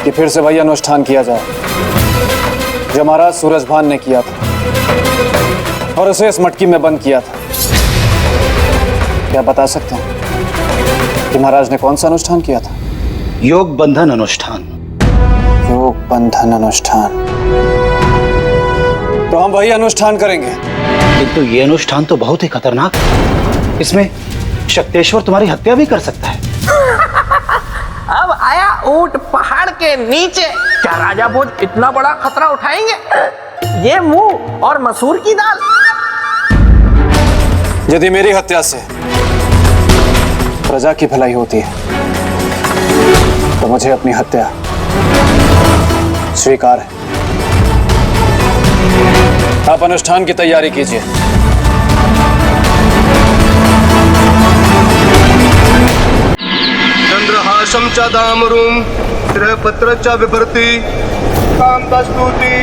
कि फिर से वही अनुष्ठान किया जाए जो महाराज सूरजभान ने किया था और उसे इस मटकी में बंद किया था। क्या बता सकते हैं कि महाराज ने कौन सा अनुष्ठान किया था? योग बंधन अनुष्ठान। योग बंधन अनुष्ठान। तो हम वही अनुष्ठान करेंगे। किंतु ये अनुष्ठान तो बहुत ही खतरनाक है। इसमें शक्तेश्वर तुम्हारी हत्या भी कर सकता है। अब आया ऊंट पहाड़ के नीचे। क्या राजा भोज इतना बड़ा खतरा उठाएंगे? ये मुंह और मसूर की दाल। यदि मेरी हत्या से प्रजा की भलाई होती है तो मुझे अपनी हत्या स्वीकार है। आप अनुष्ठान की तैयारी कीजिए। चंद्रहासं च दामरुं श्रेयपत्र च बिभर्ति कामदस्तुति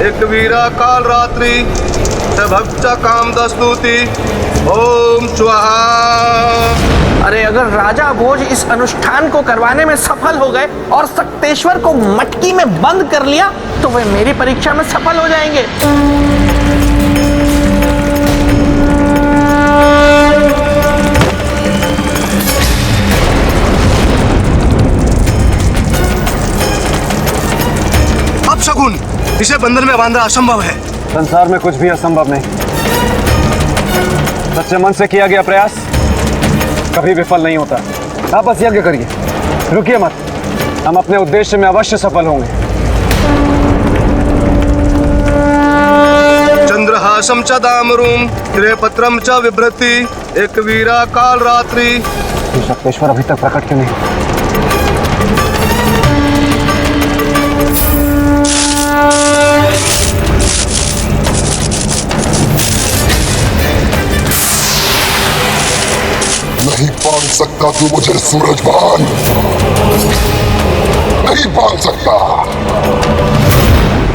एकवीरा काल रात्रि भक्त कामदस्तुति ओम स्वाहा। अरे अगर राजा भोज इस अनुष्ठान को करवाने में सफल हो गए और शक्तेश्वर को मटकी में बंद कर लिया तो वे मेरी परीक्षा में सफल हो जाएंगे। अब शकुन, इसे बंधन में बांधना असंभव है। संसार में कुछ भी असंभव नहीं। सच्चे मन से किया गया प्रयास कभी विफल नहीं होता। आप बस यज्ञ करिए, रुकिए मत। हम अपने उद्देश्य में अवश्य सफल होंगे। चंद्रहासं च दामरुं श्रेयपत्रं च बिभ्रति एकवीरा काल रात्रि। शक्तेश्वर अभी तक प्रकट क्यों नहीं? नहीं बांध सकता तू मुझे सूरजभान, नहीं बांध सकता।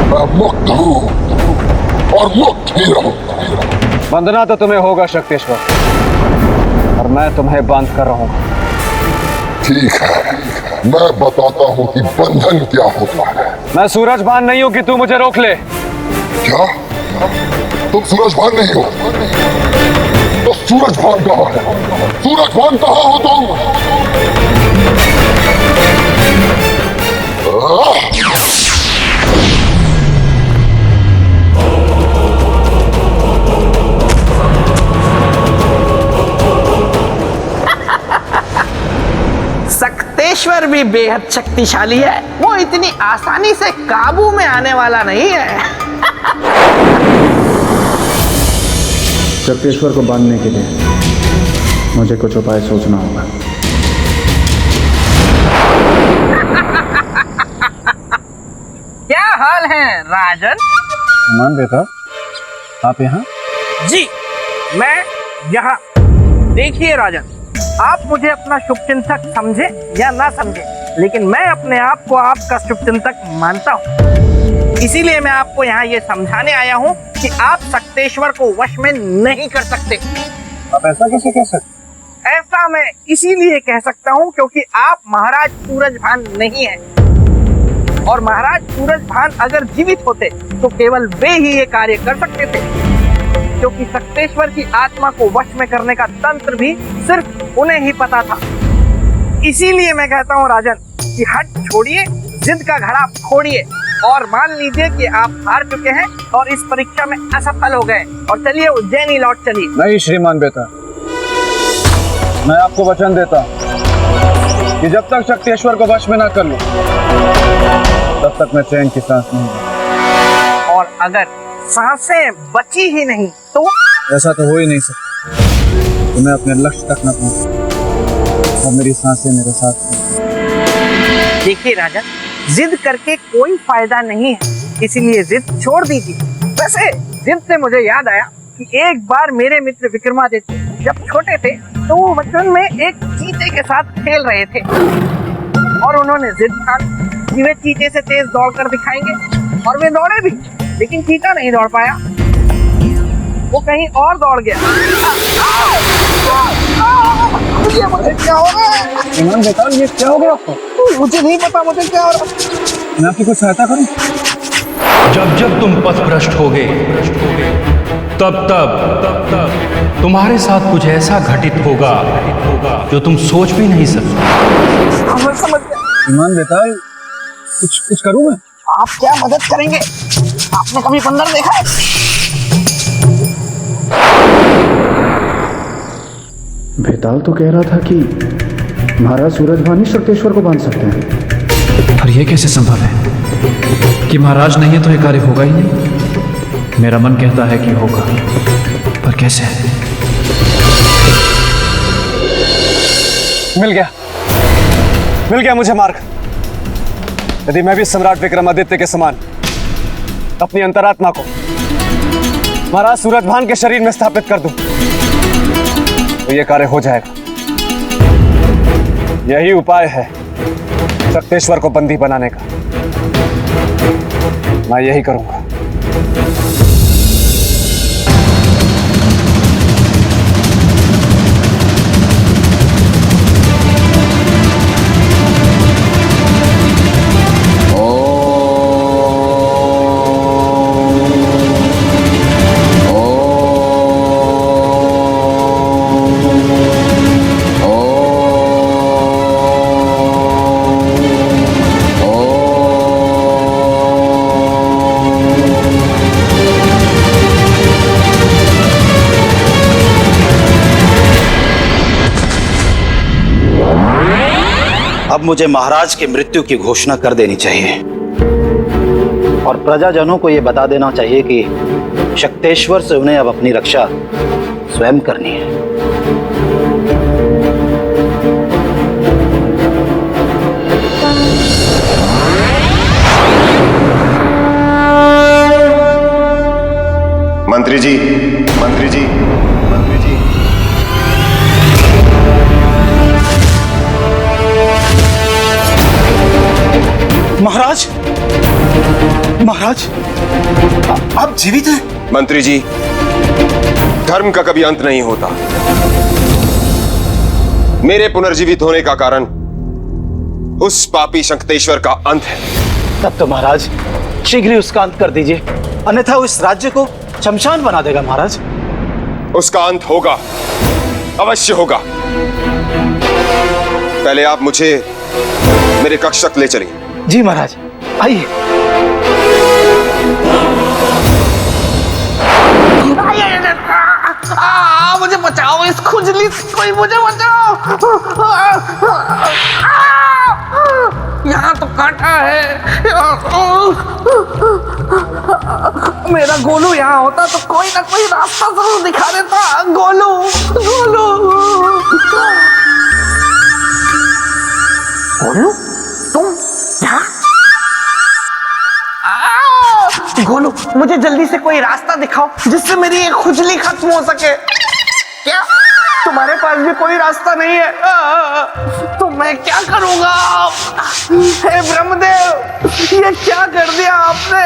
मैं मुक्त हूं और मुक्त ही रहूंगा। बंधना तो तुम्हें होगा शक्तेश्वर, और मैं तुम्हें बांध कर रहूंगा। ठीक है, मैं बताता हूं कि बंधन क्या होता है। मैं सूरजभान नहीं हूं कि तू मुझे रोक ले। क्या तुम सूरजभान नहीं हो? तो सूरजभान कहाँ है? सूरजभान कहाँ हो तुम? शक्तेश्वर भी बेहद शक्तिशाली है। वो इतनी आसानी से काबू में आने वाला नहीं है। शक्तेश्वर को बांधने के लिए मुझे कुछ उपाय सोचना होगा। क्या हाल है राजन? मान बेटा, आप यहाँ? जी, मैं यहाँ। देखिए राजन, आप मुझे अपना शुभचिंतक समझे या ना समझे, लेकिन मैं अपने आप को आपका शुभचिंतक मानता हूँ। इसीलिए मैं आपको यहाँ ये समझाने आया हूँ कि आप सक्तेश्वर को वश में नहीं कर सकते। आप ऐसा कैसे कह सकते? ऐसा मैं इसीलिए कह सकता हूँ क्योंकि आप महाराज सूरजभान नहीं हैं। और महाराज सूरजभान अगर जीवित होते तो केवल वे ही ये कार्य कर सकते थे, क्योंकि सक्तेश्वर की आत्मा को वश में करने का तंत्र भी सिर्फ उन्हें ही पता था। इसीलिए मैं कहता हूँ राजन कि हट छोड़िए, जिद का घड़ा फोड़िए और मान लीजिए कि आप हार चुके हैं और इस परीक्षा में असफल हो गए, और चलिए उज्जैन ही लौट चलिए। नहीं श्रीमान बेटा, मैं आपको वचन देता हूँ कि जब तक शक्तेश्वर को वश में ना कर लूं, तब तक मैं चैन की सांस नहीं लूंगा। और अगर सांसें बची ही नहीं तो? ऐसा तो हो ही नहीं सकता कि मैं अपने लक्ष्य तक न पहुंचूं और मेरी सांसें मेरे साथ हैं। देखिए राजन, जिद करके कोई फायदा नहीं है, इसीलिए जिद छोड़ दीजिए। वैसे जिद से मुझे याद आया कि एक बार मेरे मित्र विक्रमादित्य जब छोटे थे तो वो बचपन में एक चीते के साथ खेल रहे थे और उन्होंने जिद ठानी कि वे चीते से तेज दौड़कर दिखाएंगे, और वे दौड़े भी, लेकिन चीता नहीं दौड़ पाया, वो कहीं और दौड़ गया। ये मुझे क्या हो रहा है? श्रीमान बेटा, ये क्या हो गया आपको? मुझे नहीं पता मुझे क्या हो रहा है। मैं आपकी कुछ सहायता करूं? जब जब तुम पथभ्रष्ट होगे, तब तब तुम्हारे साथ कुछ ऐसा घटित होगा जो तुम सोच भी नहीं सकते। समझ गया। श्रीमान बेटा, कुछ करूं मैं? आप क्या मदद करेंगे? आपने कभी बंदर देखा है? बेताल तो कह रहा था कि महाराज सूरजभान ही सक्तेश्वर को बांध सकते हैं। पर यह कैसे संभव है कि महाराज नहीं है तो यह कार्य होगा ही नहीं? मेरा मन कहता है कि होगा, पर कैसे? मिल गया मुझे मार्ग। यदि मैं भी सम्राट विक्रमादित्य के समान अपनी अंतरात्मा को महाराज सूरजभान के शरीर में स्थापित कर दूं, तो यह कार्य हो जाएगा। यही उपाय है सक्तेश्वर को बंदी बनाने का। मैं यही करूंगा। अब मुझे महाराज की मृत्यु की घोषणा कर देनी चाहिए और प्रजाजनों को यह बता देना चाहिए कि शक्तेश्वर से उन्हें अब अपनी रक्षा स्वयं करनी है। मंत्री जी, मंत्री जी, मंत्री जी। महाराज, महाराज, आप जीवित हैं? मंत्री जी, धर्म का कभी अंत नहीं होता। मेरे पुनर्जीवित होने का कारण उस पापी शक्तेश्वर का अंत है। तब तो महाराज शीघ्र ही उसका अंत कर दीजिए, अन्यथा वो इस राज्य को शमशान बना देगा। महाराज, उसका अंत होगा, अवश्य होगा। पहले आप मुझे मेरे कक्ष तक ले चलिए। जी महाराज, आइए। मुझे बचाओ, इस खुजली से कोई मुझे बचाओ। यहाँ तो कांटा है। मेरा गोलू यहाँ होता तो कोई ना कोई रास्ता जरूर दिखा देता। गोलू, गोलू, गोलू, तुम यहाँ? गोलू, मुझे जल्दी से कोई रास्ता दिखाओ जिससे मेरी ये खुजली खत्म हो सके। क्या तुम्हारे पास भी कोई रास्ता नहीं है? तो मैं क्या करूंगा? हे ब्रह्मदेव, ये क्या कर दिया आपने?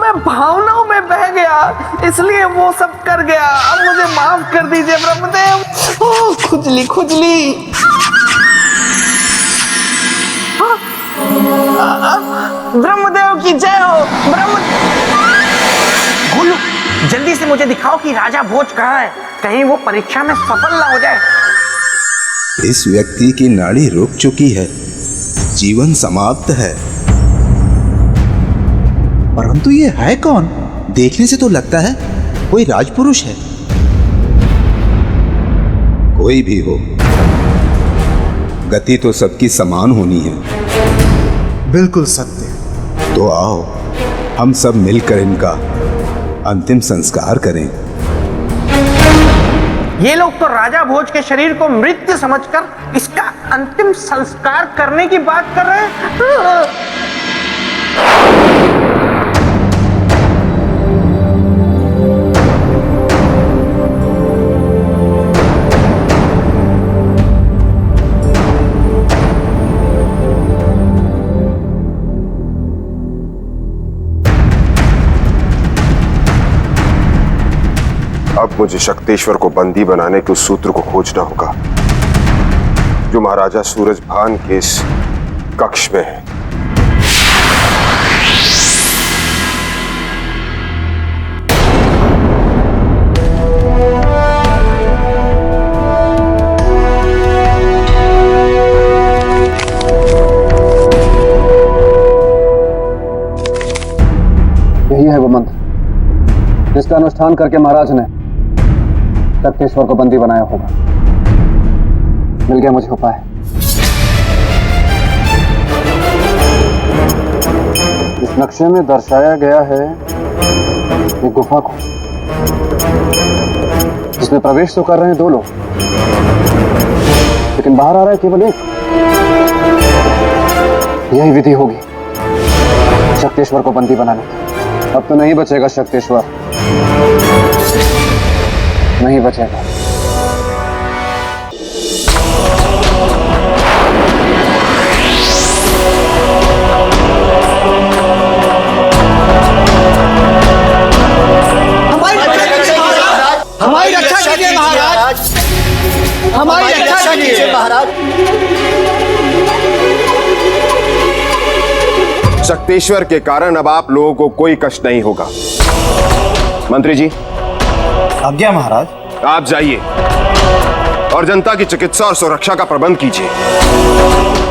मैं भावनाओं में बह गया, इसलिए वो सब कर गया। अब मुझे माफ कर दीजिए ब्रह्मदेव। खुजली खुजली। ब्रह्मदेव की जय हो। भोलू, जल्दी से मुझे दिखाओ कि राजा भोज कहाँ है, कहीं वो परीक्षा में सफल ना हो जाए। इस व्यक्ति की नाड़ी रुक चुकी है, जीवन समाप्त है। परंतु ये है कौन? देखने से तो लगता है कोई राजपुरुष है। कोई भी हो, गति तो सबकी समान होनी है। बिल्कुल सत्य। तो आओ हम सब मिलकर इनका अंतिम संस्कार करें। ये लोग तो राजा भोज के शरीर को मृत समझकर इसका अंतिम संस्कार करने की बात कर रहे हैं। अब मुझे शक्तेश्वर को बंदी बनाने के उस सूत्र को खोजना होगा जो महाराजा सूरजभान के इस कक्ष में है। यही है वो मंत्र जिसका अनुष्ठान करके महाराज ने शक्तेश्वर को बंदी बनाया होगा। मिल गया मुझे उपाय। इस नक्शे में दर्शाया गया है एक गुफा को, जिसमें प्रवेश तो कर रहे हैं 2 लोग, लेकिन बाहर आ रहा है केवल एक। यही विधि होगी शक्तेश्वर को बंदी बनाने की। अब तो नहीं बचेगा शक्तेश्वर, नहीं बचेगा। हमारी रक्षा कीजिए महाराज, हमारी रक्षा कीजिए महाराज। शक्तेश्वर के कारण अब आप लोगों को कोई कष्ट नहीं होगा। मंत्री जी, आज्ञा महाराज। आप जाइए और जनता की चिकित्सा और सुरक्षा का प्रबंध कीजिए।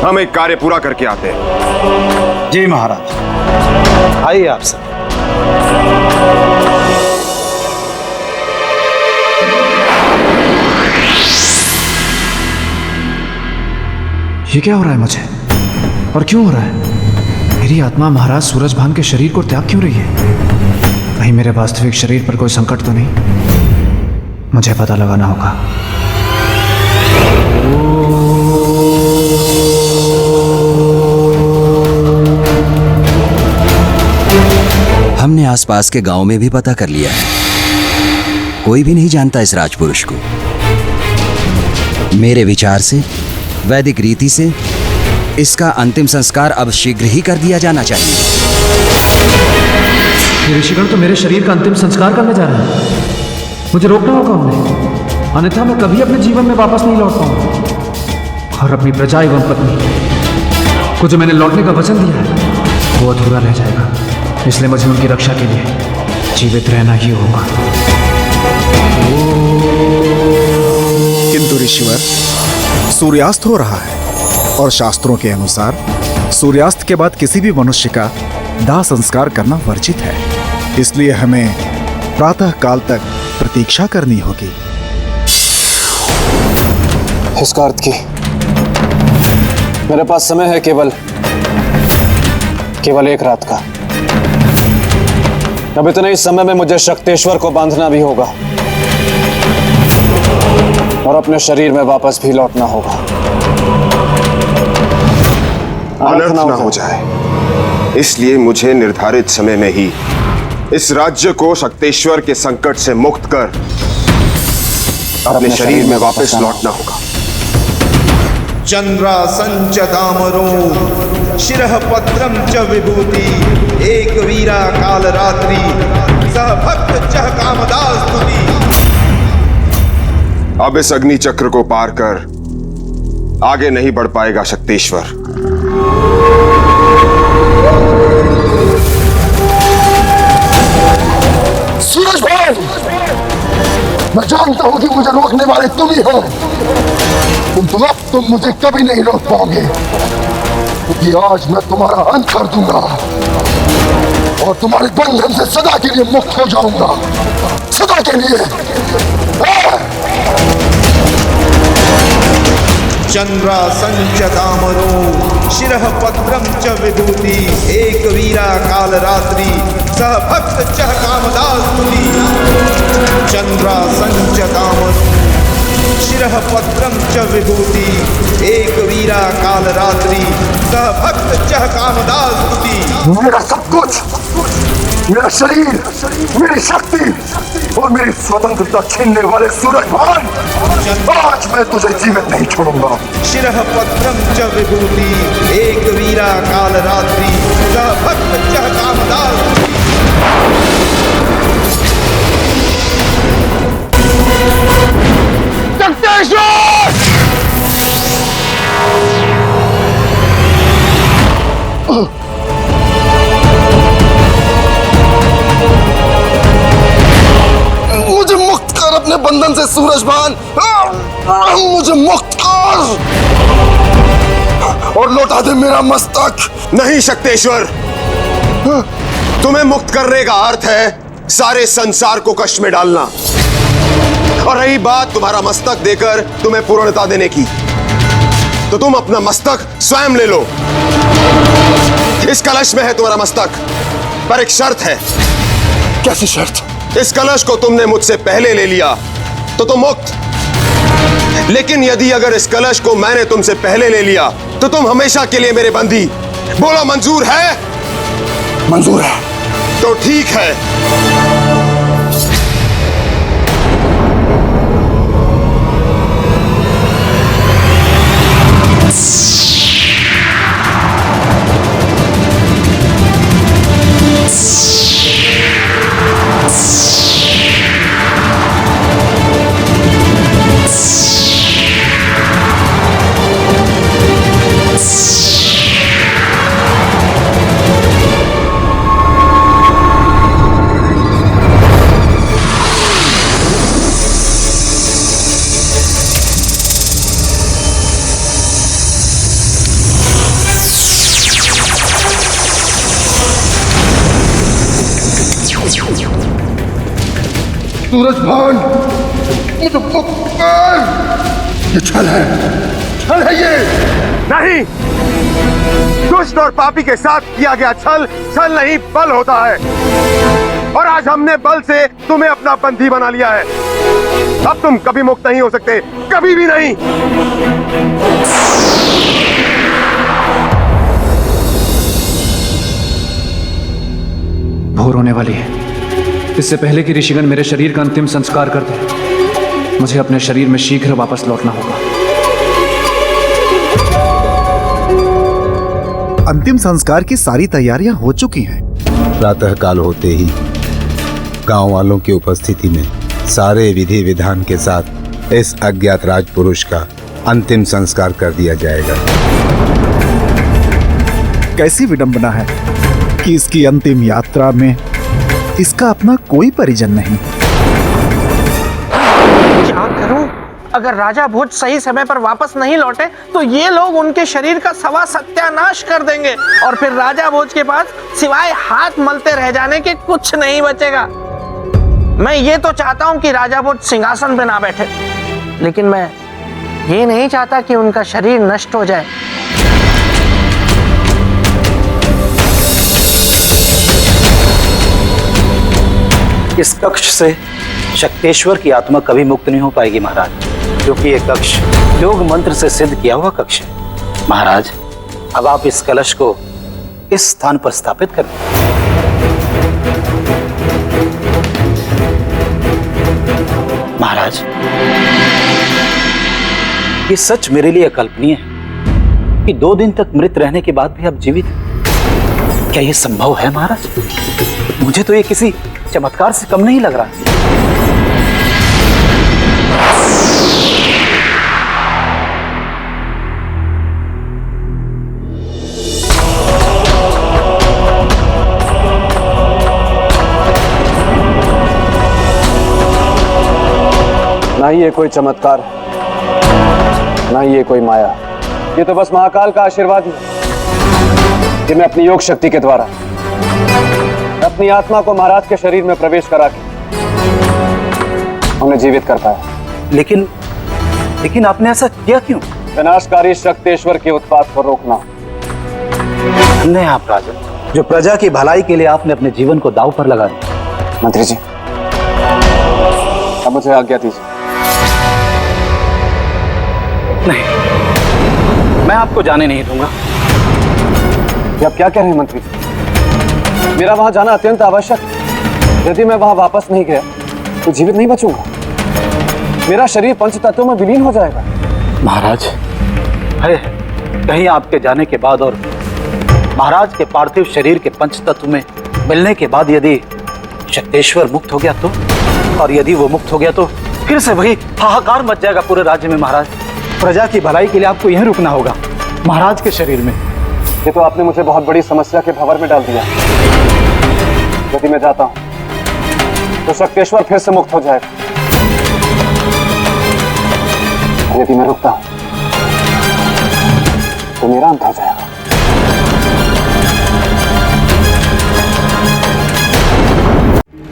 हम एक कार्य पूरा करके आते हैं। जी महाराज। आइए आप सब। ये क्या हो रहा है मुझे, और क्यों हो रहा है? मेरी आत्मा महाराज सूरजभान के शरीर को त्याग क्यों रही है? कहीं मेरे वास्तविक शरीर पर कोई संकट तो नहीं? मुझे पता लगाना होगा। हमने आसपास के गांव में भी पता कर लिया है, कोई भी नहीं जानता इस राजपुरुष को। मेरे विचार से, वैदिक रीति से इसका अंतिम संस्कार अब शीघ्र ही कर दिया जाना चाहिए। ये ऋषिगण तो मेरे शरीर का अंतिम संस्कार करने जा रहे हैं। मुझे रोकना होगा उन्हें, अन्यथा मैं कभी अपने जीवन में वापस नहीं लौट पाऊंगा। और अपनी प्रजा एवं पत्नी को जो मैंने लौटने का वचन दिया है वो अधूरा रह जाएगा। इसलिए मुझे उनकी रक्षा के लिए जीवित रहना ही होगा। किंतु ऋषिवर, सूर्यास्त हो रहा है और शास्त्रों के अनुसार सूर्यास्त के बाद किसी भी मनुष्य का दाह संस्कार करना वर्जित है। इसलिए हमें प्रातः काल तक प्रतीक्षा करनी होगी। इसका अर्थ की मेरे पास समय है केवल एक रात का। अब इतने ही समय में मुझे शक्तेश्वर को बांधना भी होगा और अपने शरीर में वापस भी लौटना होगा। अनर्थ ना हो जाए, इसलिए मुझे निर्धारित समय में ही इस राज्य को शक्तेश्वर के संकट से मुक्त कर अपने शरीर में वापस लौटना होगा। चंद्रासंच दामरो शिरः पत्रम च विभूति एक वीरा काल रात्रि सह भक्त चह कामदास स्तुति। अब इस अग्नि चक्र को पार कर आगे नहीं बढ़ पाएगा शक्तेश्वर। सूरज भान, मैं जानता हूं कि मुझे रोकने वाले तुम ही हो, तुम मुझे कभी नहीं रोक पाओगे, क्योंकि आज मैं तुम्हारा अंत कर दूंगा और तुम्हारे बंधन से सदा के लिए मुक्त हो जाऊंगा, सदा के लिए। चंद्रासंच दामरो शिरः पत्रम च विभूति एक वीरा काल रात्रि सह भक्त चह कामदास स्तुति। चंद्रासंच दामरो शिरः पत्रम च विभूति एक वीरा काल रात्रि सह भक्त चह कामदास स्तुति। मेरा सब कुछ, मेरा शरीर, मेरी शक्ति और मेरी स्वतंत्रता छीनने वाले सूरज भान, आज मैं तुझे जीवित नहीं छोड़ूंगा। शिरः पत्रम च विभूति एक वीरा काल रात्रि सह भक्त चह कामदास। मुझे मुक्त कर अपने बंधन से सूरज भान, मुझे मुक्त कर और लौटा दे मेरा मस्तक। नहीं शक्तेश्वर, तुम्हें मुक्त करने का अर्थ है सारे संसार को कष्ट में डालना, और रही बात तुम्हारा मस्तक देकर तुम्हें पूर्णता देने की, तो तुम अपना मस्तक स्वयं ले लो। इस कलश में है तुम्हारा मस्तक, पर एक शर्त है। कैसी शर्त? इस कलश को तुमने मुझसे पहले ले लिया तो तुम मुक्त, लेकिन यदि अगर इस कलश को मैंने तुमसे पहले ले लिया तो तुम हमेशा के लिए मेरे बंदी। बोलो मंजूर है? मंजूर है। तो ठीक है। सूरज भान, मुझे मुक्त कर। ये छल है, छल है ये। नहीं, दुष्ट और पापी के साथ किया गया छल छल नहीं बल होता है, और आज हमने बल से तुम्हें अपना बंदी बना लिया है। अब तुम कभी मुक्त नहीं हो सकते, कभी भी नहीं। भोर होने वाली है, इससे पहले कि ऋषिगण मेरे शरीर का अंतिम संस्कार कर दें, मुझे अपने शरीर में शीघ्र वापस लौटना होगा। अंतिम संस्कार की सारी तैयारियां हो चुकी हैं। प्रातः काल होते ही गांव वालों की उपस्थिति में सारे विधि विधान के साथ इस अज्ञात राजपुरुष का अंतिम संस्कार कर दिया जाएगा। कैसी विडंबना है कि इसकी अंतिम यात्रा में इसका अपना कोई परिजन नहीं। क्या करूं? अगर राजा भोज सही समय पर वापस नहीं लौटे तो ये लोग उनके शरीर का सवा सत्यानाश कर देंगे, और फिर राजा भोज के पास सिवाय हाथ मलते रह जाने के कुछ नहीं बचेगा। मैं ये तो चाहता हूं कि राजा भोज सिंहासन पे ना बैठे, लेकिन मैं ये नहीं चाहता कि उनका शरीर नष्ट हो जाए। इस कक्ष से शक्तेश्वर की आत्मा कभी मुक्त नहीं हो पाएगी महाराज, क्योंकि यह कक्ष योग मंत्र से सिद्ध किया हुआ कक्ष है। महाराज, अब आप इस कलश को इस स्थान पर स्थापित कर दें। महाराज, ये सच मेरे लिए अकल्पनीय है कि 2 दिन तक मृत रहने के बाद भी आप जीवित हैं। क्या ये संभव है महाराज? मुझे तो ये किसी चमत्कार से कम नहीं लग रहा। ना ही ये कोई चमत्कार है, ना ही ये कोई माया। ये तो बस महाकाल का आशीर्वाद ही है कि मैं अपनी योग शक्ति के द्वारा अपनी आत्मा को महाराज के शरीर में प्रवेश करा के उन्हें जीवित कर पाया। लेकिन आपने ऐसा किया क्यों? विनाशकारी शक्तेश्वर के उत्पात को रोकना। धन्य आप राजन, जो प्रजा की भलाई के लिए आपने अपने जीवन को दांव पर लगा दिया। मंत्री जी, अब मुझे आज्ञा दीजिए। नहीं, मैं आपको जाने नहीं दूंगा। आप क्या कह रहे हैं मंत्री जी? मेरा वहां जाना अत्यंत आवश्यक है। यदि मैं वहां वापस नहीं गया तो जीवित नहीं बचूंगा। मेरा शरीर पंच तत्वों में विलीन हो जाएगा। महाराज, है कहीं आपके जाने के बाद और महाराज के पार्थिव शरीर के पंच तत्व में मिलने के बाद यदि शक्तेश्वर मुक्त हो गया तो, और यदि वो मुक्त हो गया तो फिर से वही हाहाकार मच जाएगा पूरे राज्य में। महाराज, प्रजा की भलाई के लिए आपको यहीं रुकना होगा, महाराज के शरीर में। ये तो आपने मुझे बहुत बड़ी समस्या के भंवर में डाल दिया। यदि मैं जाता हूं तो शक्तेश्वर फिर से मुक्त हो जाएगा। यदि मैं रुकता हूं तो मेरा अंत हो जाएगा।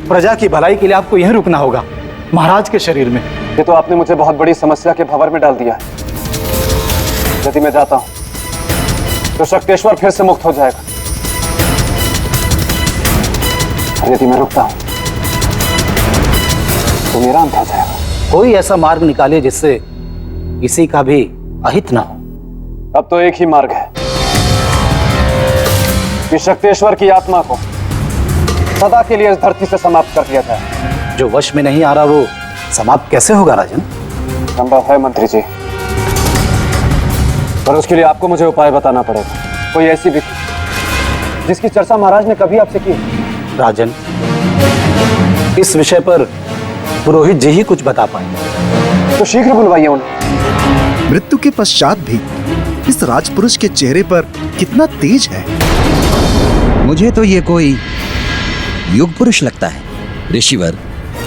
प्रजा की भलाई के लिए आपको यहीं रुकना होगा, महाराज के शरीर में। ये तो आपने मुझे बहुत बड़ी समस्या के भंवर में डाल दिया है। यदि मैं जाता हूं तो शक्तेश्वर फिर से मुक्त हो जाएगा। और यदि मैं रुकता हूं तो मेरा अंत हो जाएगा। कोई ऐसा मार्ग निकालिए जिससे किसी का भी अहित ना हो। अब तो एक ही मार्ग है कि शक्तेश्वर की आत्मा को सदा के लिए इस धरती से समाप्त कर दिया जाए। जो वश में नहीं आ रहा वो समाप्त कैसे होगा राजन? संभव है मंत्री जी, पर उसके लिए आपको मुझे उपाय बताना पड़ेगा। कोई ऐसी विधि जिसकी चर्चा महाराज ने कभी आपसे की। राजन, इस विषय पर पुरोहित जी ही कुछ बता पाएंगे। तो शीघ्र बुलवाइए उन्हें। मृत्यु के पश्चात भी इस राजपुरुष के चेहरे पर कितना तेज है। मुझे तो ये कोई युग पुरुष लगता है। ऋषिवर,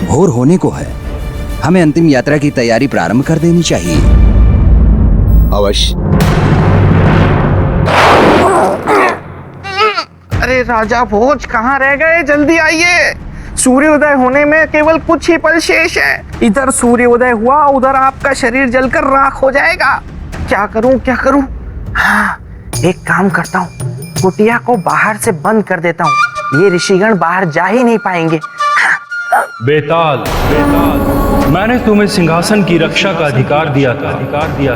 भोर होने को है, हमें अंतिम यात्रा की तैयारी प्रारंभ कर देनी चाहिए। अवश्य। अरे राजा भोज, कहाँ रह गए? जल्दी आइए। सूर्योदय होने में केवल कुछ ही पल शेष है। इधर सूर्योदय हुआ, उधर आपका शरीर जलकर राख हो जाएगा। क्या करूं क्या करूं? हाँ, एक काम करता हूँ, कुटिया को बाहर से बंद कर देता हूँ। ये ऋषिगण बाहर जा ही नहीं पाएंगे। बेताल, मैंने तुम्हें सिंहासन की रक्षा का अधिकार दिया था,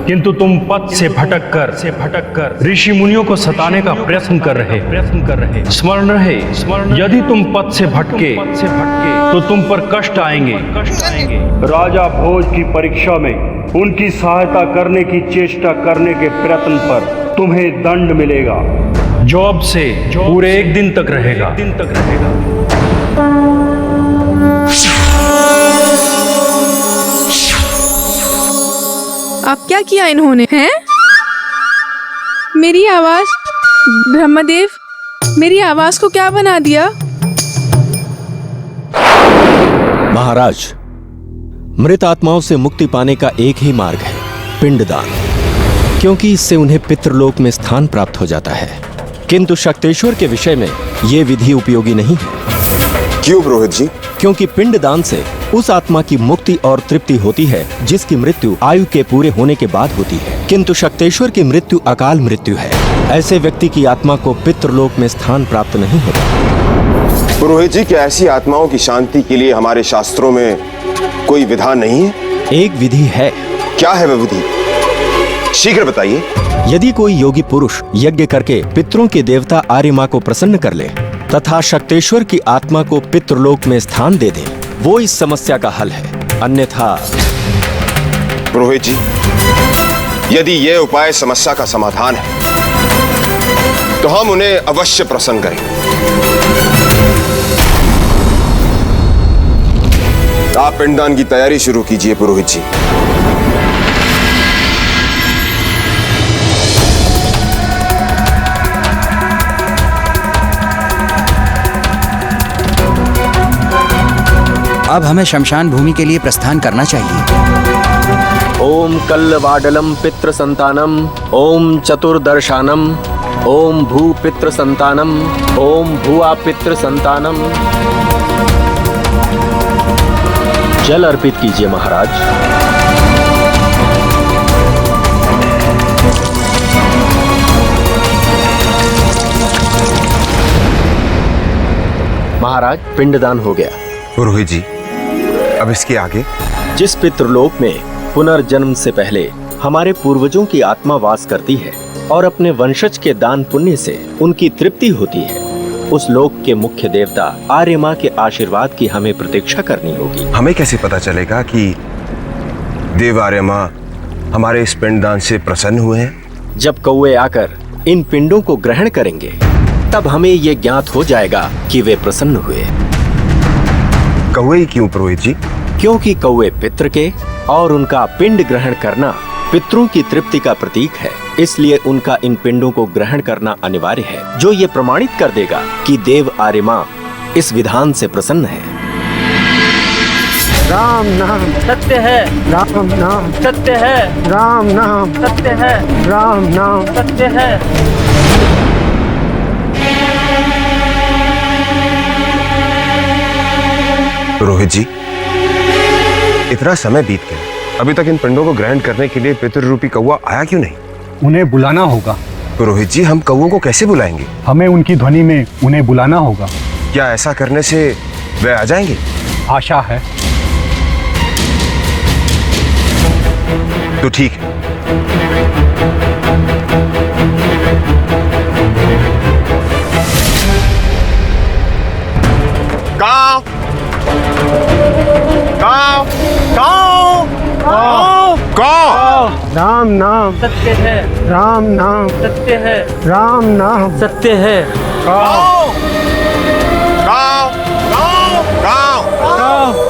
किंतु तुम पद से भटककर ऋषि मुनियों को सताने का प्रयत्न कर रहे। स्मरण रहे, यदि तुम पद से भटके तो तुम पर कष्ट आएंगे। राजा भोज की परीक्षा में उनकी सहायता करने की चेष्टा करने के प्रयत्न पर तुम्हें दंड मिलेगा, जो अब से पूरे 1 दिन तक रहेगा। अब क्या किया इन्होंने? हैं? मेरी आवाज, ब्रह्मदेव, मेरी आवाज को क्या बना दिया? महाराज, मृत आत्माओं से मुक्ति पाने का एक ही मार्ग है, पिंडदान, क्योंकि इससे उन्हें पितृलोक में स्थान प्राप्त हो जाता है। किंतु शक्तेश्वर के विषय में यह विधि उपयोगी नहीं है। क्यों पुरोहित जी? क्योंकि पिंडदान से उस आत्मा की मुक्ति और तृप्ति होती है जिसकी मृत्यु आयु के पूरे होने के बाद होती है, किंतु शक्तेश्वर की मृत्यु अकाल मृत्यु है। ऐसे व्यक्ति की आत्मा को पितृलोक में स्थान प्राप्त नहीं होता। पुरोहित जी, क्या ऐसी आत्माओं की शांति के लिए हमारे शास्त्रों में कोई विधान नहीं है? एक विधि है। क्या है वह विधि? शीघ्र बताइए। यदि कोई योगी पुरुष यज्ञ करके पितरों के देवता आर्यमा को प्रसन्न कर ले तथा शक्तेश्वर की आत्मा को पितृलोक में स्थान दे दे, वो इस समस्या का हल है। अन्यथा पुरोहित जी, यदि यह उपाय समस्या का समाधान है तो हम उन्हें अवश्य प्रसन्न करेंगे। आप पिंडदान की तैयारी शुरू कीजिए पुरोहित जी। अब हमें शमशान भूमि के लिए प्रस्थान करना चाहिए। ओम कल्लवाडलम पितृ संतानम, ओम चतुर्दर्शानम, ओम भू पितृ संतानम, ओम भुआ पितृ संतानम। जल अर्पित कीजिए महाराज। महाराज, पिंडदान हो गया। पुरोहित जी, अब इसके आगे? जिस पितृलोक में पुनर्जन्म से पहले हमारे पूर्वजों की आत्मा वास करती है और अपने वंशज के दान पुण्य से उनकी तृप्ति होती है, उस लोक के मुख्य देवता आर्य माँ के आशीर्वाद की हमें प्रतीक्षा करनी होगी। हमें कैसे पता चलेगा कि देव आर्य माँ हमारे इस पिंडदान से प्रसन्न हुए हैं? जब कौवे आकर इन पिंडों को ग्रहण करेंगे तब हमें ये ज्ञात हो जाएगा कि वे प्रसन्न हुए। कौवे ही क्यों पुरोहित जी? क्योंकि कौवे पितृ के और उनका पिंड ग्रहण करना पितरों की तृप्ति का प्रतीक है, इसलिए उनका इन पिंडों को ग्रहण करना अनिवार्य है, जो ये प्रमाणित कर देगा कि देव आर्य माँ इस विधान से प्रसन्न है। राम नाम सत्य है, राम नाम सत्य है, राम नाम सत्य है, राम नाम सत्य है। पुरोहित जी, इतना समय बीत गया, अभी तक इन पिंडों को ग्रहण करने के लिए पितृ रूपी कौवा आया क्यों नहीं? उन्हें बुलाना होगा। पुरोहित जी, हम कौवों को कैसे बुलाएंगे? हमें उनकी ध्वनि में उन्हें बुलाना होगा। क्या ऐसा करने से वे आ जाएंगे? आशा है। तो ठीक है। काव काव काव काव काव। राम नाम सत्य है, राम नाम सत्य है, राम नाम सत्य है। काव काव काव काव काव।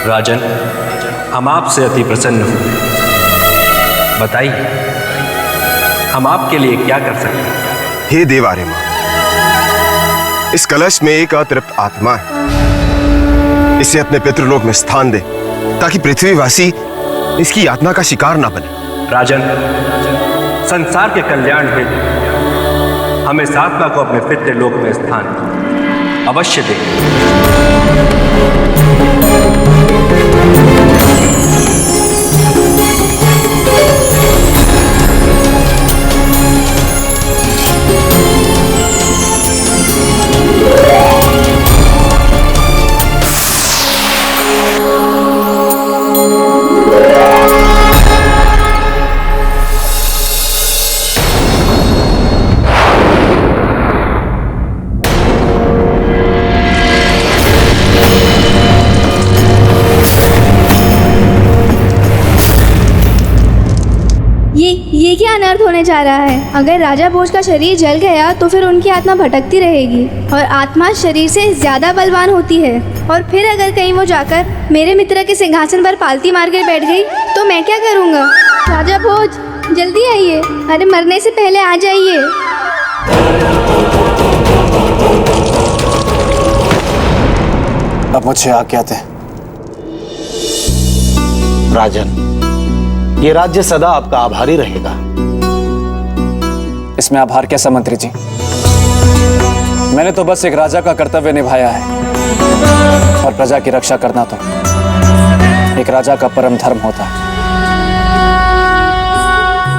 राजन, हम आपसे अति प्रसन्न हुए। बताइए, हम आपके लिए क्या कर सकते हैं? हे देव आर्य माँ, इस कलश में एक अतृप्त आत्मा है, इसे अपने पितृलोक में स्थान दे ताकि पृथ्वीवासी इसकी यातना का शिकार ना बने। राजन, संसार के कल्याण हेतु हमें इस आत्मा को अपने पितृलोक में स्थान अवश्य दें। ये क्या अनर्थ होने जा रहा है? अगर राजा भोज का शरीर जल गया तो फिर उनकी आत्मा भटकती रहेगी और आत्मा शरीर से ज्यादा बलवान होती है। और फिर अगर कहीं वो जाकर मेरे मित्र के सिंहासन पर पालती मार कर बैठ गई तो मैं क्या करूँगा? राजा भोज, जल्दी आइए, अरे मरने से पहले आ जाइए। अब मुझे आज्ञा दें। राजन, ये राज्य सदा आपका आभारी रहेगा। इसमें आभार कैसा मंत्री जी? मैंने तो बस एक राजा का कर्तव्य निभाया है और प्रजा की रक्षा करना तो एक राजा का परम धर्म होता है।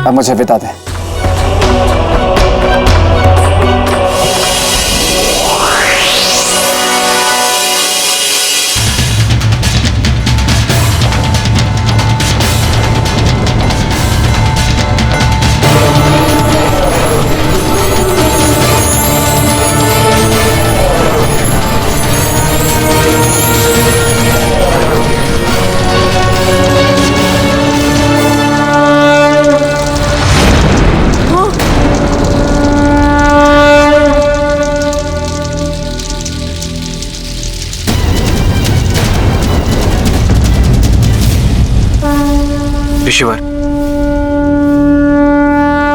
अब मुझे विदा दें। ऋषिवर,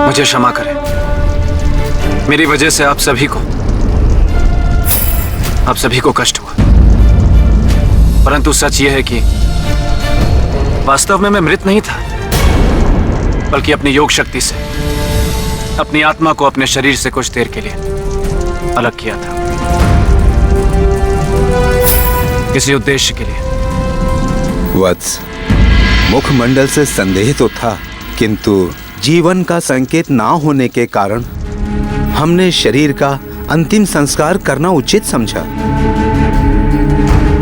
मुझे क्षमा करें। मेरी वजह से आप सभी को कष्ट हुआ। परंतु सच यह है कि वास्तव में मैं मृत नहीं था, बल्कि अपनी योग शक्ति से अपनी आत्मा को अपने शरीर से कुछ देर के लिए अलग किया था, किसी उद्देश्य के लिए। वत्स, मुखमंडल से संदेह तो था, किंतु जीवन का संकेत ना होने के कारण हमने शरीर का अंतिम संस्कार करना उचित समझा।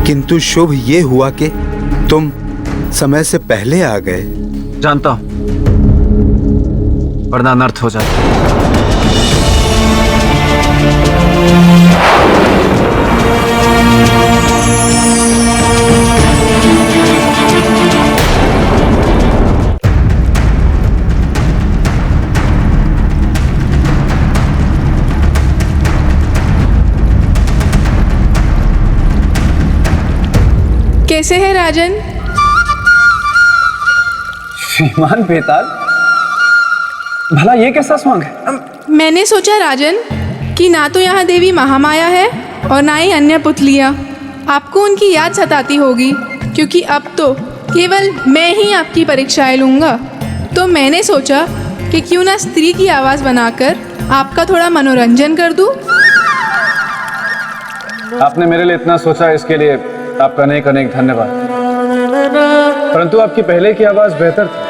किंतु शुभ ये हुआ कि तुम समय से पहले आ गए। जानता हूं, वरना अनर्थ हो जाता। कैसे है राजन? श्रीमान बेताल, भला ये कैसा स्वांग है? मैंने सोचा राजन कि ना तो यहाँ देवी महामाया है और ना ही अन्य पुतलियाँ। आपको उनकी याद सताती होगी, क्योंकि अब तो केवल मैं ही आपकी परीक्षाएं लूँगा। तो मैंने सोचा कि क्यों ना स्त्री की आवाज़ बनाकर आपका थोड़ा मनोरंजन कर दूँ। आपने मेरे लिए इतना सोचा, इसके लिए आपका अनेक अनेक धन्यवाद। परंतु आपकी पहले की आवाज बेहतर थी।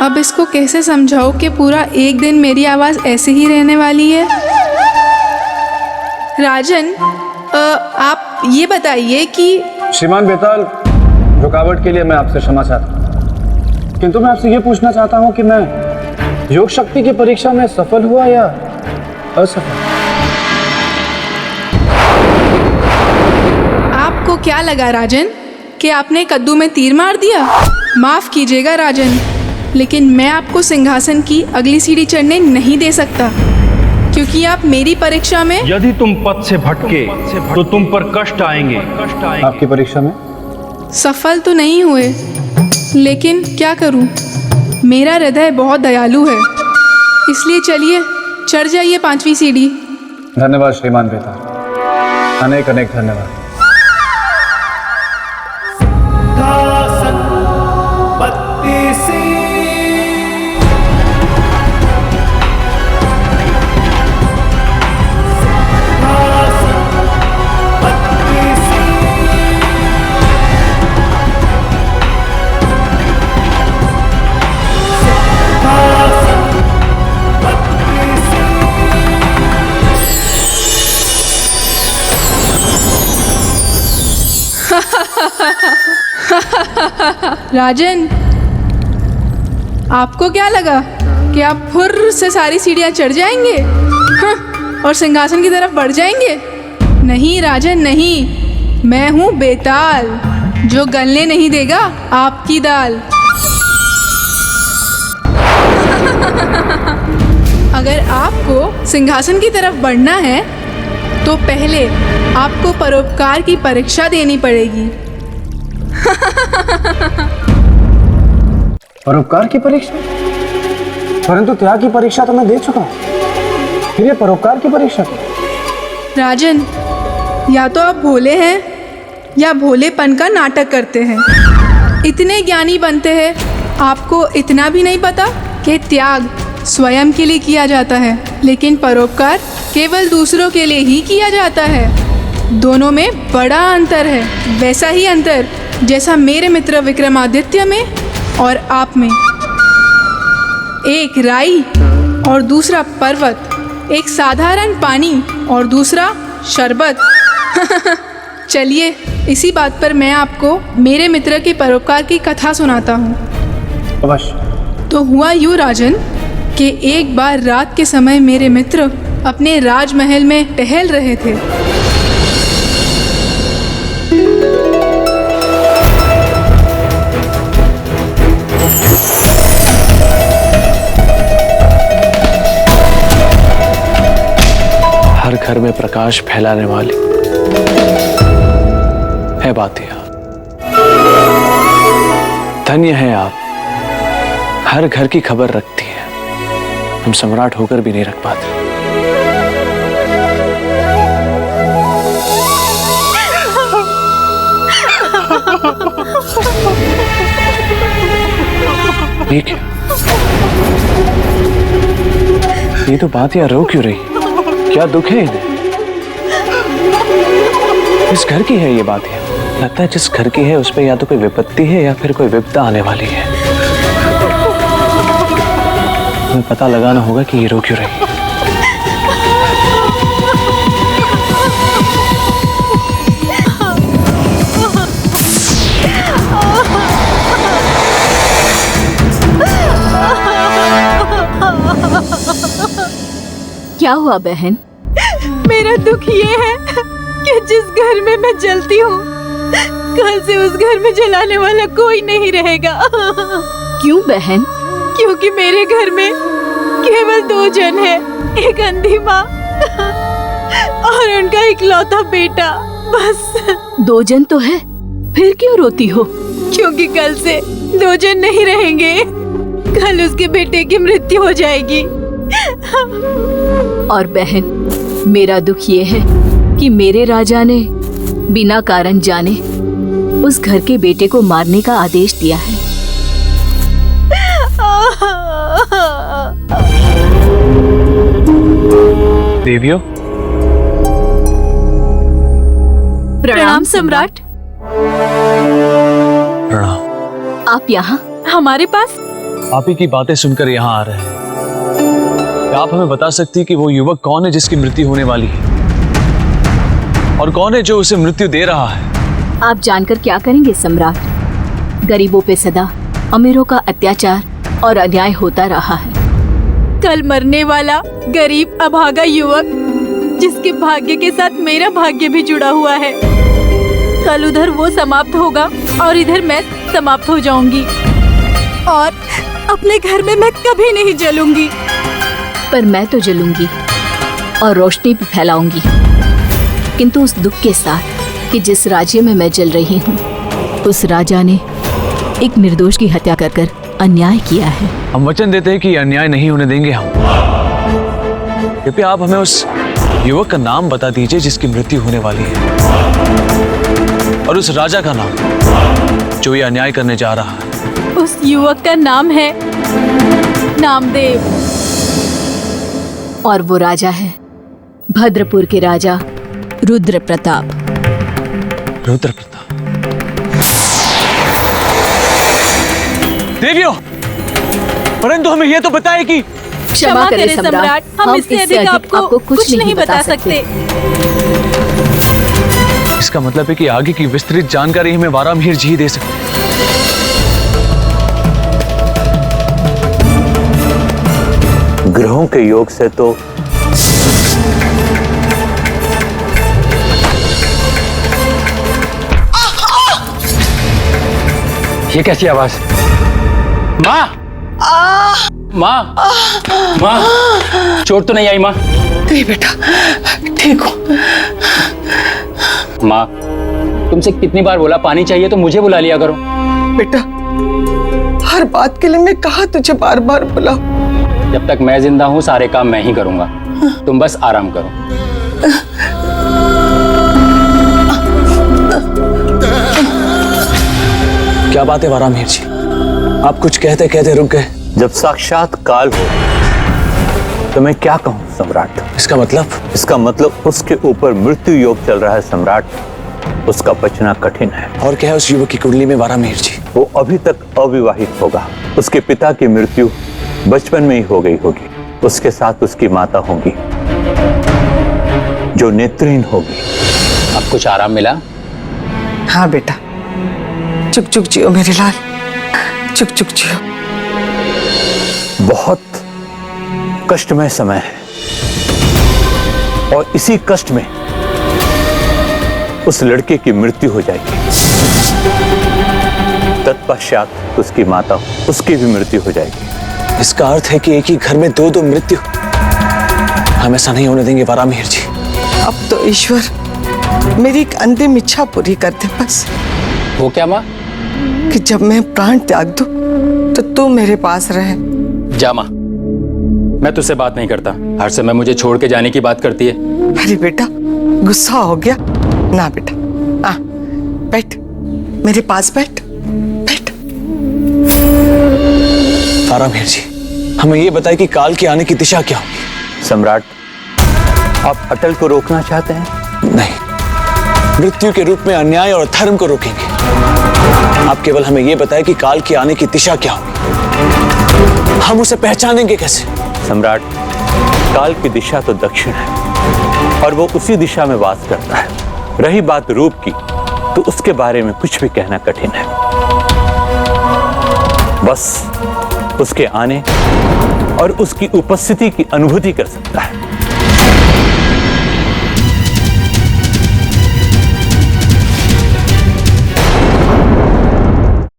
अब इसको कैसे समझाओ कि पूरा एक दिन मेरी आवाज ऐसे ही रहने वाली है? राजन, आप ये बताइए कि श्रीमान बेताल, रुकावट के लिए मैं आपसे क्षमा चाहता हूँ, किंतु मैं आपसे ये पूछना चाहता हूँ कि मैं योग शक्ति की परीक्षा में सफल हुआ या असफल? आपको क्या लगा राजन कि आपने कद्दू में तीर मार दिया? माफ कीजिएगा राजन, लेकिन मैं आपको सिंहासन की अगली सीढ़ी चढ़ने नहीं दे सकता, क्योंकि आप मेरी परीक्षा में यदि तुम पद से भटके तो तुम पर कष्ट आएंगे। आपकी परीक्षा में सफल तो नहीं हुए, लेकिन क्या करूं, मेरा हृदय बहुत दयालु है। इसलिए चलिए चढ़ जाइए 5वीं सीढ़ी। धन्यवाद श्रीमान बेताल, अनेक अनेक धन्यवाद। राजन, आपको क्या लगा कि आप फुर्र से सारी सीढ़ियां चढ़ जाएंगे और सिंहासन की तरफ बढ़ जाएंगे? नहीं राजन नहीं, मैं हूं बेताल, जो गलने नहीं देगा आपकी दाल। अगर आपको सिंहासन की तरफ बढ़ना है तो पहले आपको परोपकार की परीक्षा देनी पड़ेगी। परोपकार की परीक्षा? परंतु त्याग की परीक्षा तो मैं दे चुका, फिर ये परोपकार की परीक्षा? राजन, या तो आप भोले हैं या भोलेपन का नाटक करते हैं। इतने ज्ञानी बनते हैं, आपको इतना भी नहीं पता कि त्याग स्वयं के लिए किया जाता है, लेकिन परोपकार केवल दूसरों के लिए ही किया जाता है। दोनों में बड़ा अंतर है, वैसा ही अंतर जैसा मेरे मित्र विक्रमादित्य में और आप में। एक राई और दूसरा पर्वत, एक साधारण पानी और दूसरा शरबत। चलिए इसी बात पर मैं आपको मेरे मित्र के परोपकार की कथा सुनाता हूँ। अवश्य। तो हुआ यूँ राजन कि एक बार रात के समय मेरे मित्र अपने राजमहल में टहल रहे थे। हर घर में प्रकाश फैलाने वाली है बातिया। धन्य हैं आप, हर घर की खबर रखती हैं। हम सम्राट होकर भी नहीं रख पाते। ठीक है, ये तो बात यहाँ रो क्यों रही? क्या दुख है इन्हें? किस घर की है ये बात? है लगता है जिस घर की है उस पे या तो कोई विपत्ति है या फिर कोई विपदा आने वाली है। हमें पता लगाना होगा कि ये रो क्यों रही है। क्या हुआ बहन? मेरा दुख ये है कि जिस घर में मैं जलती हूँ, कल से उस घर में जलाने वाला कोई नहीं रहेगा। क्यों बहन? क्योंकि मेरे घर में केवल 2 जन हैं, एक अंधी माँ और उनका इकलौता बेटा, बस। 2 जन तो है, फिर क्यों रोती हो? क्योंकि कल से 2 जन नहीं रहेंगे, कल उसके बेटे की मृत्यु हो जाएगी। और बहन, मेरा दुख ये है कि मेरे राजा ने बिना कारण जाने उस घर के बेटे को मारने का आदेश दिया है। देवियों, प्रणाम सम्राट। प्रणाम। आप यहाँ हमारे पास? आप ही की बातें सुनकर यहाँ आ रहे हैं। क्या आप हमें बता सकती कि वो युवक कौन है जिसकी मृत्यु होने वाली है, और कौन है जो उसे मृत्यु दे रहा है? आप जानकर क्या करेंगे सम्राट? गरीबों पे सदा अमीरों का अत्याचार और अन्याय होता रहा है। कल मरने वाला गरीब अभागा युवक, जिसके भाग्य के साथ मेरा भाग्य भी जुड़ा हुआ है, कल उधर वो समाप्त होगा और इधर मैं समाप्त हो जाऊंगी, और अपने घर में मैं कभी नहीं जलूंगी। पर मैं तो जलूंगी और रोशनी भी फैलाऊंगी, किंतु उस दुख के साथ कि जिस राज्य में मैं जल रही हूँ, उस राजा ने एक निर्दोष की हत्या कर अन्याय किया है। हम वचन देते हैं कि अन्याय नहीं होने देंगे हम। कृपया आप हमें उस युवक का नाम बता दीजिए जिसकी मृत्यु होने वाली है, और उस राजा का नाम जो ये अन्याय करने जा रहा है। उस युवक का नाम है नामदेव, और वो राजा है भद्रपुर के राजा रुद्र प्रताप। रुद्र प्रताप। देवियों, परंतु हमें यह तो बताए कि क्षमा करें सम्राट, हम इससे अधिक आपको कुछ नहीं बता सकते। इसका मतलब है कि आगे की विस्तृत जानकारी हमें वारामिहिर जी ही दे सकते। ग्रहों के योग से तो ये कैसी आवाज? माँ, माँ, माँ, चोट तो नहीं आई माँ? नहीं बेटा, ठीक हो। माँ, तुमसे कितनी बार बोला पानी चाहिए तो मुझे बुला लिया करो। बेटा, हर बात के लिए मैं कहा तुझे बार बार बुला। जब तक मैं जिंदा हूँ सारे काम मैं ही करूंगा, तुम बस आराम करो। क्या बात है वारामिहिर जी, आप कुछ कहते कहते रुक गए। जब साक्षात काल हो तो मैं क्या कहूँ सम्राट? इसका मतलब उसके ऊपर मृत्यु योग चल रहा है सम्राट, उसका बचना कठिन है। और क्या है उस युवक की कुंडली में वारामिहिर जी? वो अभी तक अविवाहित होगा। उसके पिता की मृत्यु बचपन में ही हो गई होगी। उसके साथ उसकी माता होगी जो नेत्रहीन होगी। अब कुछ आराम मिला? हाँ बेटा, चुप चुप जियो मेरे लाल, चुप चुप जियो। बहुत कष्टमय समय है, और इसी कष्ट में उस लड़के की मृत्यु हो जाएगी। तत्पश्चात उसकी माता, उसकी भी मृत्यु हो जाएगी। इसका अर्थ है कि एक ही घर में 2-2 मृत्यु। हम ऐसा नहीं होने देंगे वारामिहिर जी। अब तो ईश्वर मेरी एक अंतिम इच्छा पूरी कर दे बस। वो क्या माँ? कि जब मैं प्राण त्याग दूं तो तू मेरे पास रहे। जा माँ, मैं तुझसे बात नहीं करता। हर समय मुझे छोड़ के जाने की बात करती है। अरे बेटा, गुस्सा हो गया ना बेटा। आ बैठ, मेरे पास बैठ। तारामीर जी, हमें ये बताइए कि काल के आने की दिशा क्या होगी? सम्राट, आप अटल को रोकना चाहते हैं? नहीं, मृत्यु के रूप में अन्याय और धर्म को रोकेंगे। आप केवल हमें ये बताएं कि काल के आने की दिशा क्या होगी, हम उसे पहचानेंगे कैसे? सम्राट, काल की दिशा तो दक्षिण है और वो उसी दिशा में वास करता है। रही बात रूप की, तो उसके बारे में कुछ भी कहना कठिन है। बस उसके आने और उसकी उपस्थिति की अनुभूति कर सकता है।